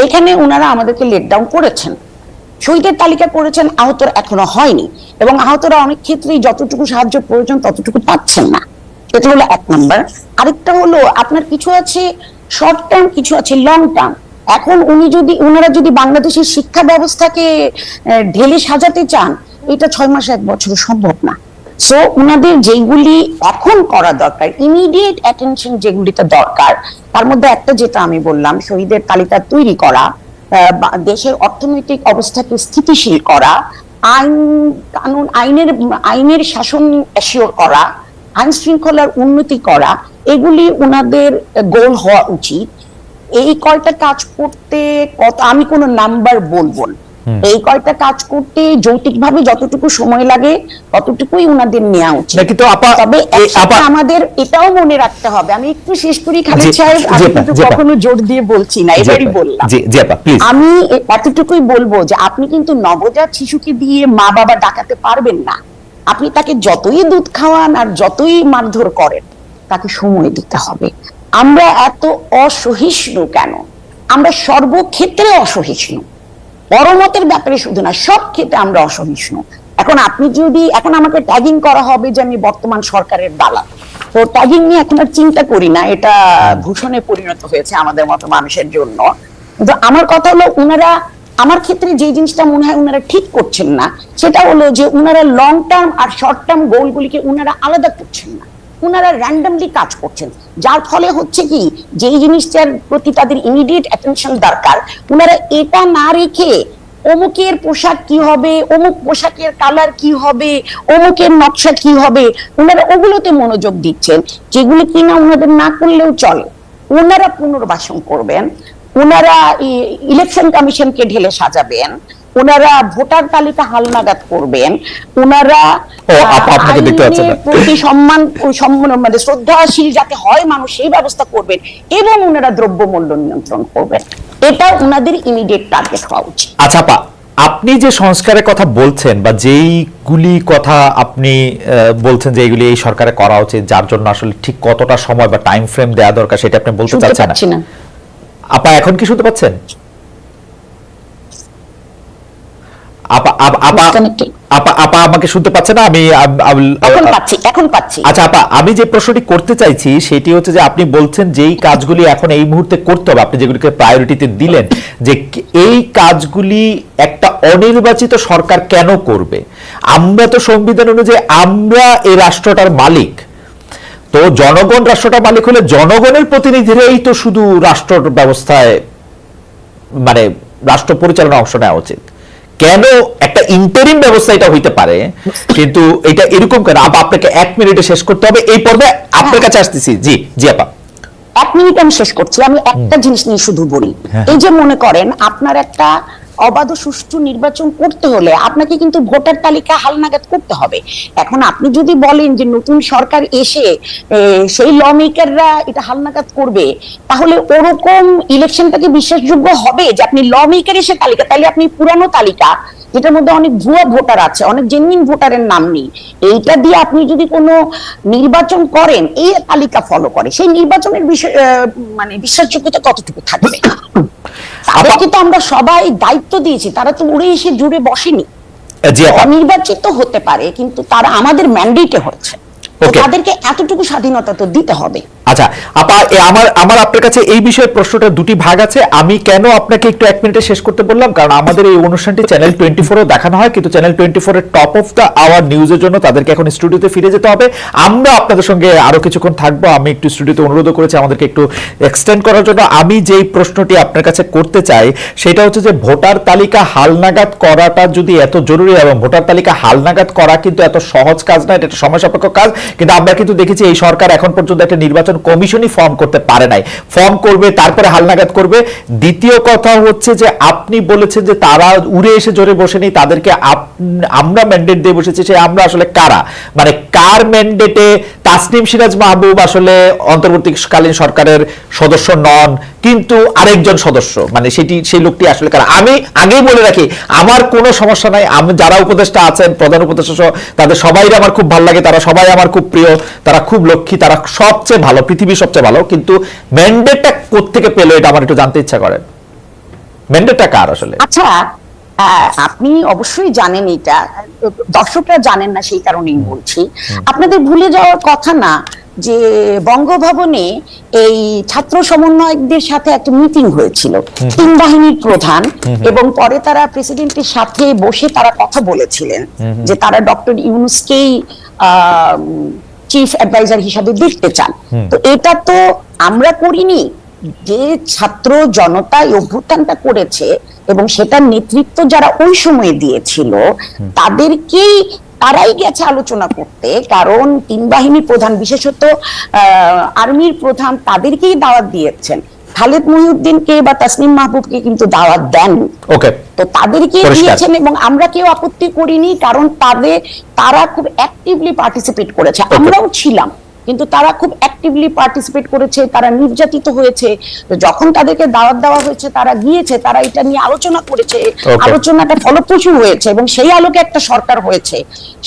এখানে ওনারা আমাদেরকে লেট ডাউন করেছেন। শহীদের তালিকা করেছেন, আহতরা এখনো হয়নি এবং আহতরা অনেক ক্ষেত্রেই যতটুকু সাহায্য প্রয়োজন ততটুকু পাচ্ছেন না। এটা হলো এক নাম্বার। আরেকটা হলো আপনার কিছু আছে শর্ট টার্ম, কিছু আছে লং টার্ম। এখন ওনারা যদি বাংলাদেশের শিক্ষা ব্যবস্থাকে ঢেলে সাজাতে চান, এটা 6 মাস 1 বছরে সম্ভব না। সো ওনাদের যেগুলি এখন করা দরকার, ইমিডিয়েট অ্যাটেনশন যেগুলিতে দরকার, তার মধ্যে একটা যেটা আমি বললাম, শহীদের তালিকা তৈরি করা, দেশের অর্থনৈতিক অবস্থাকে স্থিতিশীল করা, আইনের শাসন অ্যাসিওর করা, আইন শৃঙ্খলার উন্নতি করা, এগুলি ওনাদের গোল হওয়া উচিত। এই কয়টা কাজ করতে আমি কোনো নাম্বার বলবো না, এই কয়টা কাজ করতে যৌক্তিকভাবে যতটুকু সময় লাগে ততটুকুই ওনাদের নেওয়া উচিত। কিন্তু তবে একসাথে আমাদের এটাও মনে রাখতে হবে, আমি একটু শেষ করি খালেদ সাহেব, আমি কিন্তু কখনো জোর দিয়ে বলছি না, এবারই বললাম। আমি এতটুকুই বলবো যে আপনি কিন্তু নবজাত শিশুকে দিয়ে মা বাবা ডাকাতে পারবেন না। আপনি তাকে যতই দুধ খাওয়ান আর যতই মারধর করেন, তাকে সময় দিতে হবে। আমরা এত অসহিষ্ণু কেন? আমরা সর্বক্ষেত্রে অসহিষ্ণু, পরমতের ব্যাপারে শুধু না, সব ক্ষেত্রে আমরা অসহিষ্ণু। এখন আমাকে ট্যাগিং করা হবে যে আমি বর্তমান সরকারের দালাল, তো ট্যাগিং নিয়ে এখন আর চিন্তা করি না, এটা ভূষণে পরিণত হয়েছে আমাদের মতো মানুষের জন্য। কিন্তু আমার কথা হলো, আমার ক্ষেত্রে যে জিনিসটা মনে হয় ওনারা ঠিক করছেন না, সেটা হলো যে ওনারা লং টার্ম আর শর্ট টার্ম গোলগুলিকে ওনারা আলাদা করছেন না, ওনারা র্যান্ডমলি কাজ করছেন। যার ফলে হচ্ছে কি, যেই জিনিসটার প্রতি তাদের ইমিডিয়েট অ্যাটেনশন দরকার, ওনারা এটা না রেখে অমুকের পোশাক কি হবে, অমুক পোশাকের কালার কি হবে, অমুকের নকশা কি হবে, ওনারা ওগুলোতে মনোযোগ দিচ্ছেন, যেগুলো কিনা ওনাদের না করলেও চলে। ওনারা পুনর্বাসন করবেন, ওনারা ইলেকশন কমিশনকে ঢেলে সাজাবেন, ওনারা ভোটার তালিকা হালনাগাদ করবেন, ওনারা প্রতি সম্মান মানে শ্রদ্ধাশীল যাতে হয় মানুষ, সেই ব্যবস্থা করবেন এবং ওনারা দ্রব্যমূল্য নিয়ন্ত্রণ করবেন। এটা ওনাদের ইমিডিয়েট টার্গেট হওয়া উচিত। আচ্ছা আপা, আপনি যে সংস্কারের কথা বলছেন বা যেইগুলি কথা আপনি বলছেন যে এইগুলি এই সরকারে করা উচিত, যার জন্য আসলে ঠিক কতটা সময় বা টাইম ফ্রেম দেওয়া দরকার সেটা আপনি বলতে চাচ্ছেন না। আপা এখন কি শুনতে পাচ্ছেন? আপা আমাকে শুনতে পাচ্ছে না? এখন পাচ্ছি। আচ্ছা আপা, আমি যে প্রশ্নটি করতে চাইছি সেটি হচ্ছে যে আপনি বলছেন যেই কাজগুলি এখন এই মুহূর্তে করতে হবে, আপনি যেগুলিকে প্রায়োরিটিতে দিলেন, যে এই কাজগুলি একটা অনির্বাচিত সরকার কেন করবে? আমরা তো সংবিধান অনুযায়ী আমরা এই রাষ্ট্রটার মালিক, তো জনগণ রাষ্ট্রটার মালিক হলে জনগণের প্রতিনিধিরাই তো শুধু রাষ্ট্র ব্যবস্থায় মানে রাষ্ট্র পরিচালনা অংশ নেওয়া উচিত। কেন একটা ইন্টারিম ব্যবস্থা এটা হইতে পারে, কিন্তু এটা এরকম কেন? আপনাকে 1 মিনিটে শেষ করতে হবে, এই পর্বে আপনার কাছে আসতেছি। জি জি আপা, 1 মিনিট আমি শেষ করছি। আমি একটা জিনিস নিয়ে শুধু বলি, এই যে মনে করেন আপনার একটা অবাধ সুষ্ঠু নির্বাচন করতে হলে আপনাকে কিন্তু ভোটার তালিকা হালনাগাদ করতে হবে। এখন আপনি যদি বলেন যে নতুন সরকার এসে সেই ল মেকাররা এটা হালনাগাদ করবে, তাহলে ওরকম ইলেকশনটাকে বিশ্বাসযোগ্য হবে যে আপনি ল মেকার এসে তালিকা, তাহলে আপনি পুরানো তালিকা যেটার মধ্যে অনেক ভুয়া ভোটার আছে, অনেক জেনুইন ভোটারের নাম নেই, এইটা দিয়ে আপনি যদি কোনো নির্বাচন করেন, এই তালিকা ফলো করে, সেই নির্বাচনের বিষয় মানে বিশ্বাসযোগ্যতা কতটুকু থাকবে? তাদেরকে তো আমরা সবাই দায়িত্ব দিয়েছি, তারা তো উড়ে এসে জুড়ে বসেনি। অনির্বাচিত হতে পারে কিন্তু তারা আমাদের ম্যান্ডেটে হচ্ছে, তাদেরকে এতটুকু স্বাধীনতা তো দিতে হবে। আচ্ছা আপা, আমার আপনার কাছে এই বিষয়ে প্রশ্নটা দুটি ভাগ আছে। আমি কেন আপনাকে একটু 1 মিনিটে শেষ করতে বললাম, কারণ আমাদের এই অনুষ্ঠানটি চ্যানেল 24-এও দেখানো হয়, কিন্তু চ্যানেল 24 এর টপ অফ দ্য আওয়ার নিউজের জন্য তাদেরকে এখন স্টুডিওতে ফিরে যেতে হবে। আমরা আপনাদের সঙ্গে আরো কিছুক্ষণ থাকবো। আমি একটু স্টুডিওতে অনুরোধ করেছি আমাদেরকে একটু এক্সটেন্ড করার জন্য। আমি যেই প্রশ্নটি আপনার কাছে করতে চাই সেটা হচ্ছে যে ভোটার তালিকা হালনাগাদ করাটা যদি এত জরুরি, এবং ভোটার তালিকা হালনাগাদ করা কিন্তু এত সহজ কাজ না, এটা একটা সময় সাপেক্ষ কাজ, কিন্তু আমরা কিন্তু দেখেছি এই সরকার এখন পর্যন্ত একটা নির্বাচন কমিশনই ফর্ম করতে পারে নাই, ফর্ম করবে তারপরে হালনাগাদ করবে। দ্বিতীয় কথা হচ্ছে যে আপনি বলেছেন যে তারা উড়ে এসে জোরে বসেনি, তাদেরকে আমরা ম্যান্ডেট দিয়ে বসেছি, সে আমরা আসলে কারা, মানে কার ম্যান্ডেটে তাসনিম সিরাজ মাহবুব আসলে অন্তর্বর্তীকালীন সরকারের সদস্য নন কিন্তু আরেকজন সদস্য, মানে সেই লোকটি আসলে কারা। আমি আগেই বলে রাখি আমার কোনো সমস্যা নাই, আমি যারা উপদেষ্টা আছেন প্রধান উপদেষ্টা সহ তাদের সবাই আমার খুব ভালো লাগে, তারা সবাই আমার খুব প্রিয়, তারা খুব লক্ষ্মী, তারা সবচেয়ে ভালো, পৃথিবীর সবচেয়ে ভালো, কিন্তু ম্যান্ডেটটা কোত্থেকে পেলো এটা আমার একটু জানতে ইচ্ছা করে, ম্যান্ডেটটা কার আসলে? আচ্ছা, আপনি অবশ্যই জানেন, এটা দর্শকরা জানেন না সেই কারণেই বলছি। আপনাদের ভুলে যাওয়ার কথা না যে বঙ্গভবনে এই ছাত্র সমন্বয়কদের সাথে একটা মিটিং হয়েছিল, তিন বাহিনীর প্রধান, এবং পরে তারা প্রেসিডেন্টের সাথে বসে তারা কথা বলেছিলেন যে তারা ডক্টর ইউনূসকেই চিফ অ্যাডভাইজার হিসাবে দেখতে চান। তো এটা তো আমরা করিনি, যে ছাত্র জনতা এই অভ্যুত্থানটা করেছে এবং সেটার নেতৃত্ব যারা ওই সময় দিয়েছিল তারাই গেছে আলোচনা করতে, কারণ তিন বাহিনীর প্রধান বিশেষত আর্মির প্রধান তাদেরকেই দাওয়াত দিয়েছেন, খালেদ মহিউদ্দিনকে বা তাসনিম মাহবুবকে কিন্তু দাওয়াত দেন। তো তাদেরকে দিয়েছেন এবং আমরা কেউ আপত্তি করিনি, কারণ তারা খুব অ্যাক্টিভলি পার্টিসিপেট করেছে, আমরাও ছিলাম, কিন্তু তারা খুব অ্যাক্টিভলি পার্টিসিপেট করেছে, তারা নির্যাতিত হয়েছে। যখন তাদেরকে দাওয়াত দেওয়া হয়েছে তারা গিয়েছে, তারা এটা নিয়ে আলোচনা করেছে, আলোচনাটা ফলপ্রসূ হয়েছে এবং সেই আলোকে একটা সরকার হয়েছে।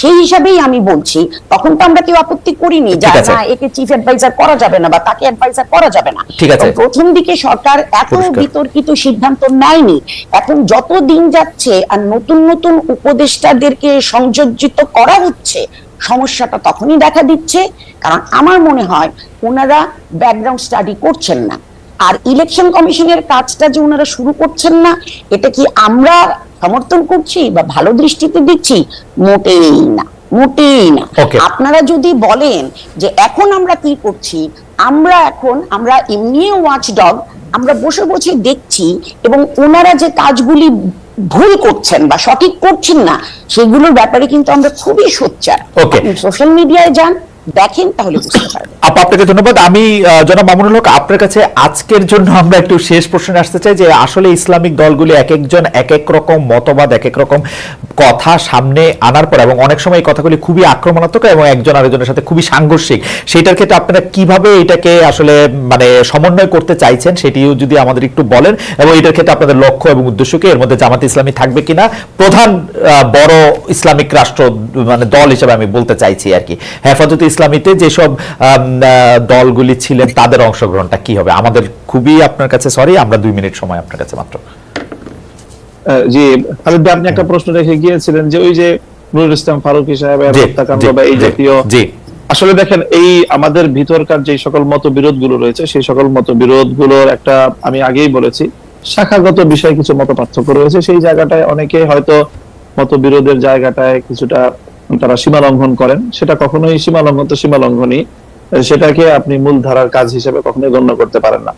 সেই হিসাবেই আমি বলছি, তখন তো আমরা কেউ আপত্তি করিনি যে না একে চিফ অ্যাডভাইজার করা যাবে না বা তাকে অ্যাডভাইজার করা যাবে না। প্রথম দিকে সরকার এত বিতর্কিত সিদ্ধান্ত নেয়নি। এখন যত দিন যাচ্ছে আর নতুন নতুন উপদেষ্টাদেরকে সংযোজিত করা হচ্ছে, সমস্যাটা তখনই দেখা দিচ্ছে, কারণ আমার মনে হয় ওনারা ব্যাকগ্রাউন্ড স্টাডি করছেন না। আর ইলেকশন কমিশনের কাজটা যে ওনারা শুরু করছেন না, এটা কি আমরা সমর্থন করছি বা ভালো দৃষ্টিতে দিচ্ছি? মোটেই না, মোটেই না। আপনারা যদি বলেন যে এখন আমরা কি করছি, আমরা এমনি ওয়াচডগ, আমরা বসে বসে দেখছি এবং ওনারা যে কাজগুলি ভুল করছেন বা সঠিক করছেন না সেগুলোর ব্যাপারে কিন্তু আমরা খুবই সোচ্চার। সোশ্যাল মিডিয়ায় যান, দেখেন, তাহলে বুঝতে পারবেন। আপনাকে ধন্যবাদ। আমি জনাব মামুনুল হক, আপনার কাছে আজকের জন্য আমরা একটু শেষ প্রশ্নে আসতে চাই যে আসলে ইসলামিক দলগুলি এক একজন এক এক রকম মতবাদ, এক এক রকম কথা সামনে আনার পর, এবং অনেক সময় এই কথাগুলি খুবই আক্রমণাত্মক এবং একজন আরেকজনের সাথে খুবই সাংঘর্ষিক, সেটার ক্ষেত্রে আপনারা কিভাবে এটাকে আসলে মানে সমন্বয় করতে চাইছেন সেটিও যদি আমাদের একটু বলেন, এবং এটার ক্ষেত্রে আপনাদের লক্ষ্য এবং উদ্দেশ্য কি, এর মধ্যে জামাত ইসলামী থাকবে কিনা, প্রধান বড় ইসলামিক রাষ্ট্র মানে দল হিসেবে আমি বলতে চাইছি আর কি, হেফাজতে ইসলামীতে যেসব দলগুলি ছিলেন তাদের অংশগ্রহণটা কি হবে? আমাদের খুবই আপনার কাছে সরি, আমরা 2 মিনিট সময় আপনার কাছে মাত্র। জি খালিদ ভাই, আপনি একটা প্রশ্ন রেখে গিয়েছিলেন যে ওই যে নুরুল ইসলাম ফারুকী সাহেবের হত্যাকাণ্ড বা এই জাতীয়, আসলে দেখেন এই আমাদের ভিতরকার যে সকল মতবিরোধ গুলো রয়েছে সেই সকল মতবিরোধ গুলোর একটা, আমি আগেই বলেছি, শাখাগত বিষয়ে কিছু মত পার্থক্য রয়েছে। সেই জায়গাটায় অনেকে হয়তো মতবিরোধের জায়গাটায় কিছুটা তারা সীমা লঙ্ঘন করেন, সেটা কখনোই সীমা লঙ্ঘনই, সেটাকে আপনি মূল ধারার কাজ হিসেবে কখনোই গণ্য করতে পারেন না।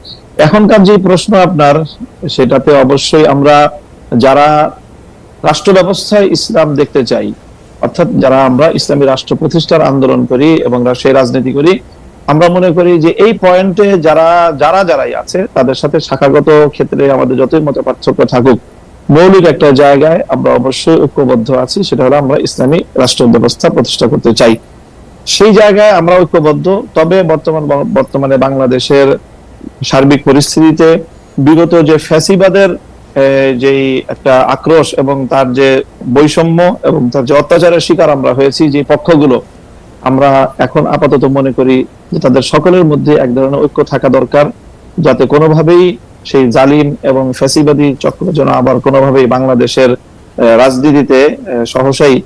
এখনকার যে প্রশ্ন আপনার, সেটাতে অবশ্যই আমরা যারা রাষ্ট্র ব্যবস্থায় ইসলাম দেখতে চাই, অর্থাৎ যারা আমরা ইসলামী রাষ্ট্র প্রতিষ্ঠার আন্দোলন করি এবং সেই রাজনীতি করি, আমরা মনে করি যে এই পয়েন্টে যারাই আছে তাদের সাথে শাখাগত ক্ষেত্রে আমাদের যতই মত পার্থক্য থাকুক, মৌলিক একটা জায়গায় আমরা অবশ্যই ঐক্যবদ্ধ আছি, সেটা হলো আমরা ইসলামী রাষ্ট্র ব্যবস্থা প্রতিষ্ঠা করতে চাই। সেই জায়গায় আমরা ঐক্যবদ্ধ। তবে বর্তমানে বাংলাদেশের সার্বিক পরিস্থিতিতে বিগত যে ফ্যাসিবাদের যে একটা আক্রোশ এবং তার যে বৈষম্য এবং তার যে অত্যাচারের শিকার আমরা হয়েছি, যে পক্ষগুলো, আমরা এখন আপাতত মনে করি যে তাদের সকলের মধ্যে এক ধরনের ঐক্য থাকা দরকার, যাতে কোনোভাবেই সেই জালিম এবং ফ্যাসিবাদী চক্র যেন আবার কোনোভাবেই বাংলাদেশের রাজনীতিতে সহসাই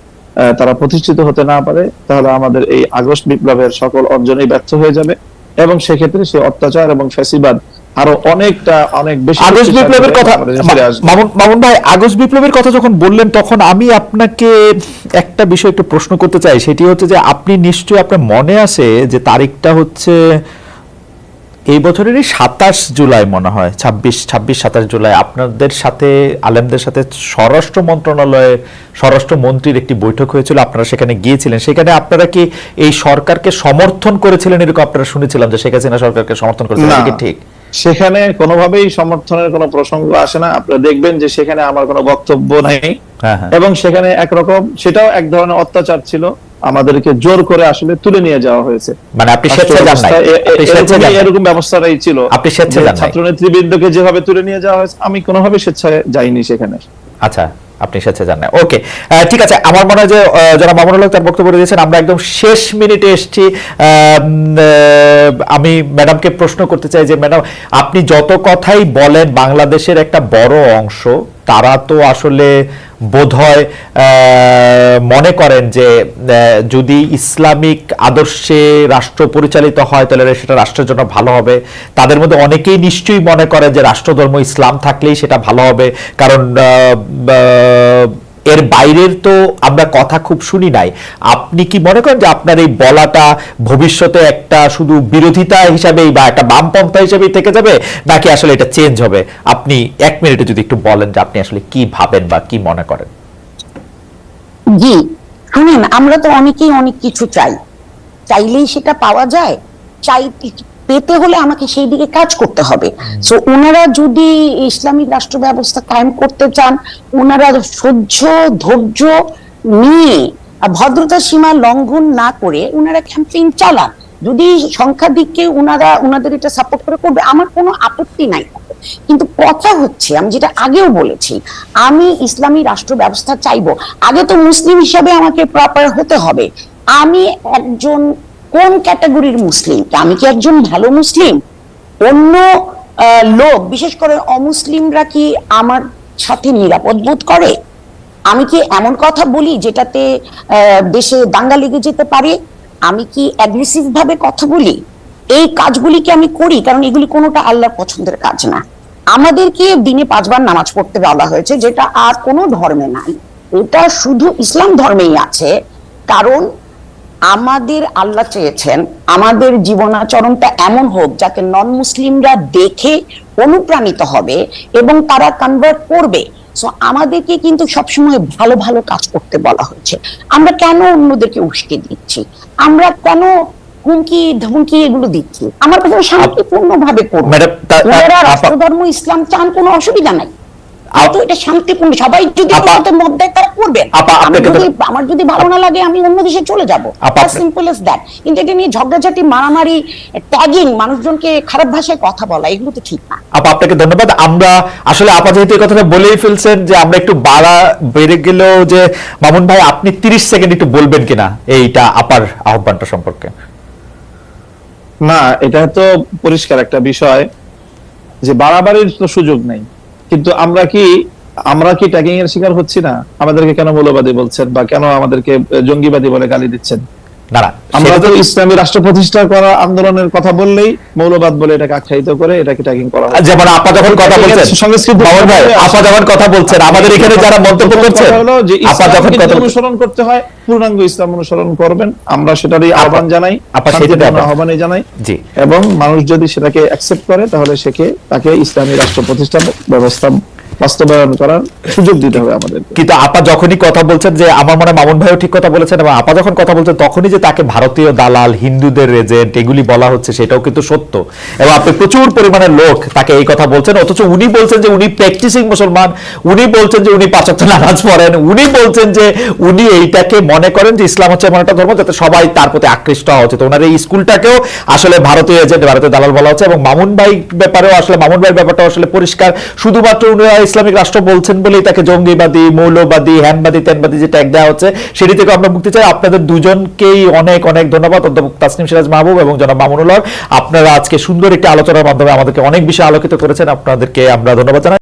তারা প্রতিষ্ঠিত হতে না পারে। তাহলে আমাদের এই আগস্ট বিপ্লবের সকল অর্জনই ব্যর্থ হয়ে যাবে এবং সেক্ষেত্রে সেই অত্যাচার এবং ফ্যাসিবাদ আরো অনেক বেশি। আগস্ট বিপ্লবের কথা, মামুন ভাই, আগস্ট বিপ্লবের কথা যখন বললেন তখন আমি আপনাকে একটা বিষয় একটু প্রশ্ন করতে চাই, সেটি হচ্ছে যে আপনি নিশ্চয়ই আপনার মনে আছে যে তারিখটা হচ্ছে এই বছরেরই 27 জুলাই মনে হয়, 26-27 জুলাই আপনাদের সাথে আলেমদের সাথে স্বরাষ্ট্র মন্ত্রণালয়ের স্বরাষ্ট্রমন্ত্রীর একটি বৈঠক হয়েছিল, আপনারা সেখানে গিয়েছিলেন। সেখানে আপনারা কি এই সরকারকে সমর্থন করেছিলেন এরকম আপনারা শুনেছিলাম যে শেখ হাসিনা সরকারকে সমর্থন করেছিলেন, এটা কি ঠিক? সেখানে কোনোভাবেই সমর্থনের কোনো প্রসঙ্গ আসে না। আপনারা দেখবেন যে সেখানে আমার কোনো বক্তব্য নাই, এবং সেখানে একরকম সেটাও এক ধরনের অত্যাচার ছিল, আমাদেরকে জোর করে আসলে তুলে নিয়ে যাওয়া হয়েছে। মানে আপনি স্বেচ্ছায় যান নাই? এরকম ব্যবস্থাটাই ছিল। আপনি স্বেচ্ছায় যান নাই? ছাত্র নেতৃবৃন্দকে যেভাবে তুলে নিয়ে যাওয়া হয়েছে, আমি কোনোভাবে স্বেচ্ছায় যাইনি সেখানে। আচ্ছা, আপনি স্বেচ্ছায় যান না, ওকে, ঠিক আছে। আমার মনে হয় যে যারা মামুনুল হক তার বক্তব্য দিয়েছেন, আমরা একদম শেষ মিনিটে এসেছি। আমি ম্যাডামকে প্রশ্ন করতে চাই যে ম্যাডাম, আপনি যত কথাই বলেন বাংলাদেশের একটা বড় অংশ তারা তো আসলে বোধহয় মনে করেন যে যদি ইসলামিক আদর্শে রাষ্ট্র পরিচালিত হয় তাহলে সেটা রাষ্ট্রের জন্য ভালো হবে। তাদের মধ্যে অনেকেই নিশ্চয়ই মনে করে যে রাষ্ট্রধর্ম ইসলাম থাকলেই সেটা ভালো হবে, কারণ এর বাইরের তো আমরা কথা খুব শুনি নাই। আপনি কি মনে করেন যে আপনার এই বলাটা ভবিষ্যতে একটা শুধু বিরোধিতা হিসাবেই বা একটা বামপন্থা হিসেবেই থেকে যাবে, নাকি আসলে এটা চেঞ্জ হবে? আপনি 1 মিনিটে যদি একটু বলেন যে আপনি আসলে কি ভাবেন বা কি মনে করেন। জি, শুনেন, আমরা তো অনেকেই অনেক কিছু চাই, চাইলেই সেটা পাওয়া যায়? পেতে হলে আমাকে সেই দিকে কাজ করতে হবে। সো ওনারা যদি ইসলামিক রাষ্ট্র ব্যবস্থা কায়েম করতে চান, ওনারা সহ্য ধৈর্য নিয়ে ভদ্রতার সীমা লঙ্ঘন না করে ওনারা ক্যাম্পেইন চালান। যদি সংখ্যাধিক্যে ওনাদের এটা সাপোর্ট করবে, আমার কোনো আপত্তি নাই। কিন্তু কথা হচ্ছে, আমি যেটা আগেও বলেছি, আমি ইসলামী রাষ্ট্র ব্যবস্থা চাইবো, আগে তো মুসলিম হিসাবে আমাকে প্রপার হতে হবে। আমি একজন কোন ক্যাটাগরির মুসলিম? আমি কি একজন ভালো মুসলিম? অন্য লোক, বিশেষ করে অমুসলিমরা কি আমার সাথে নিরাপদ বোধ করে? আমি কি এমন কথা বলি যেটাতে দেশে দাঙ্গা লেগে যেতে পারে? আমি কি অ্যাগ্রেসিভ ভাবে কথা বলি? এই কাজগুলি কি আমি করি? কারণ এগুলি কোনোটা আল্লাহর পছন্দের কাজ না। আমাদেরকে দিনে 5 বার নামাজ পড়তে বলা হয়েছে, যেটা আর কোনো ধর্মে নাই, এটা শুধু ইসলাম ধর্মেই আছে। কারণ আমাদের আল্লাহ চেয়েছেন আমাদের জীবনাচরণটা এমন হোক যাতে নন মুসলিমরা দেখে অনুপ্রাণিত হবে এবং তারা কনভার্ট করবে। সো আমাদেরকে কিন্তু সবসময় ভালো ভালো কাজ করতে বলা হয়েছে। আমরা কেন অন্যদেরকে উস্কে দিচ্ছি? আমরা কেন হুমকি ধমকি এগুলো দিচ্ছি? আমার কাছে শান্তিপূর্ণ ভাবে করবো। রাষ্ট্রধর্ম ইসলাম চান, কোনো অসুবিধা নাই, তো এটা শান্তিপূর্ণ, সবাই যদি মত দেয় তারা করবেন। আমার যদি ভালো না লাগে আমি অন্য দেশে চলে যাবো, সিম্পল এজ দ্যাট। কিন্তু এটা নিয়ে ঝগড়াঝাটি, মারামারি, ট্যাগিং, মানুষজনকে খারাপ ভাষায় কথা বলা, এগুলো তো ঠিক না। আপনাকে ধন্যবাদ। আমরা আসলে আপা যেহেতু এই কথাটা বলেই ফেলছেন যে আমরা একটু বেড়ে গেলেও যে মামুন ভাই আপনি 30 সেকেন্ড একটু বলবেন কিনা এইটা আপার আহ্বানটা সম্পর্কে। না, এটা তো পরিষ্কার একটা বিষয় যে বাড়াবাড়ির তো সুযোগ নেই, কিন্তু আমরা কি ট্যাগিং এর শিকার হচ্ছি না? আমাদেরকে কেন মৌলবাদী বলছেন বা কেন আমাদেরকে জঙ্গিবাদী বলে গালি দিচ্ছেন? না, আমরা তো ইসলামী রাষ্ট্র প্রতিষ্ঠা করা আন্দোলনের কথা বললেই মৌলবাদ বলে এটাকে আখ্যায়িত করে এটাকে ট্যাগিং করা হয়। যেমন আপা যখন কথা বলছেন, মামুন ভাই আপা যখন কথা বলছেন, আমাদের এখানে যারা মন্তব্য করছেন, আপা যখন কথা অনুসরণ করতে হয় পূর্ণাঙ্গ ইসলাম অনুসরণ করবেন, আমরা সেটারই আহ্বান জানাই, আহ্বানই জানাই। জি, এবং মানুষ যদি সেটাকে অ্যাকসেপ্ট করে তাহলে তাকে ইসলামী রাষ্ট্র প্রতিষ্ঠা ব্যবস্থা বাস্তবায়ন করার সুযোগ দিতে হবে আমাদের। কিন্তু আপা যখনই কথা বলছেন, যে আমার মনে মামুন ভাইও ঠিক কথা বলেছেন, এবং আপা যখন কথা বলছেন তখনই যে তাকে ভারতীয় দালাল, হিন্দুদের এজেন্ট এগুলি বলা হচ্ছে সেটাও কিন্তু সত্য। এবং আপনি প্রচুর পরিমাণে লোক তাকে এই কথা বলছেন, অথচ উনি বলছেন যে উনি প্র্যাকটিসিং মুসলমান, উনি বলছেন যে উনি 5 ওয়াক্ত নামাজ পড়েন, উনি বলছেন যে উনি এইটাকে মনে করেন যে ইসলাম হচ্ছে এমন একটা ধর্ম যাতে সবাই তার প্রতি আকৃষ্ট হওয়া উচিত। ওনার এই স্কুলটাকেও আসলে ভারতীয় এজেন্ট, ভারতীয় দালাল বলা হচ্ছে। এবং মামুন ভাই ব্যাপারেও আসলে মামুন ভাইয়ের ব্যাপারটা আসলে পরিষ্কার, শুধুমাত্র উনি ইসলামিক রাষ্ট্র বলছেন বলেই তাকে জঙ্গিবাদী, মৌলবাদী, হ্যানবাদী, তেনবাদী যে ট্যাগ দেওয়া হচ্ছে সেটি থেকে আমরা মুক্তি চাই। আপনাদের দুজনকেই অনেক অনেক ধন্যবাদ, অধ্যাপক তাসনিম সিরাজ মাহবুব এবং জনাব মামুনুল হক। আপনারা আজকে সুন্দর একটি আলোচনার মাধ্যমে আমাদেরকে অনেক বিষয় আলোকিত করেছেন, আপনাদেরকে আমরা ধন্যবাদ জানাই।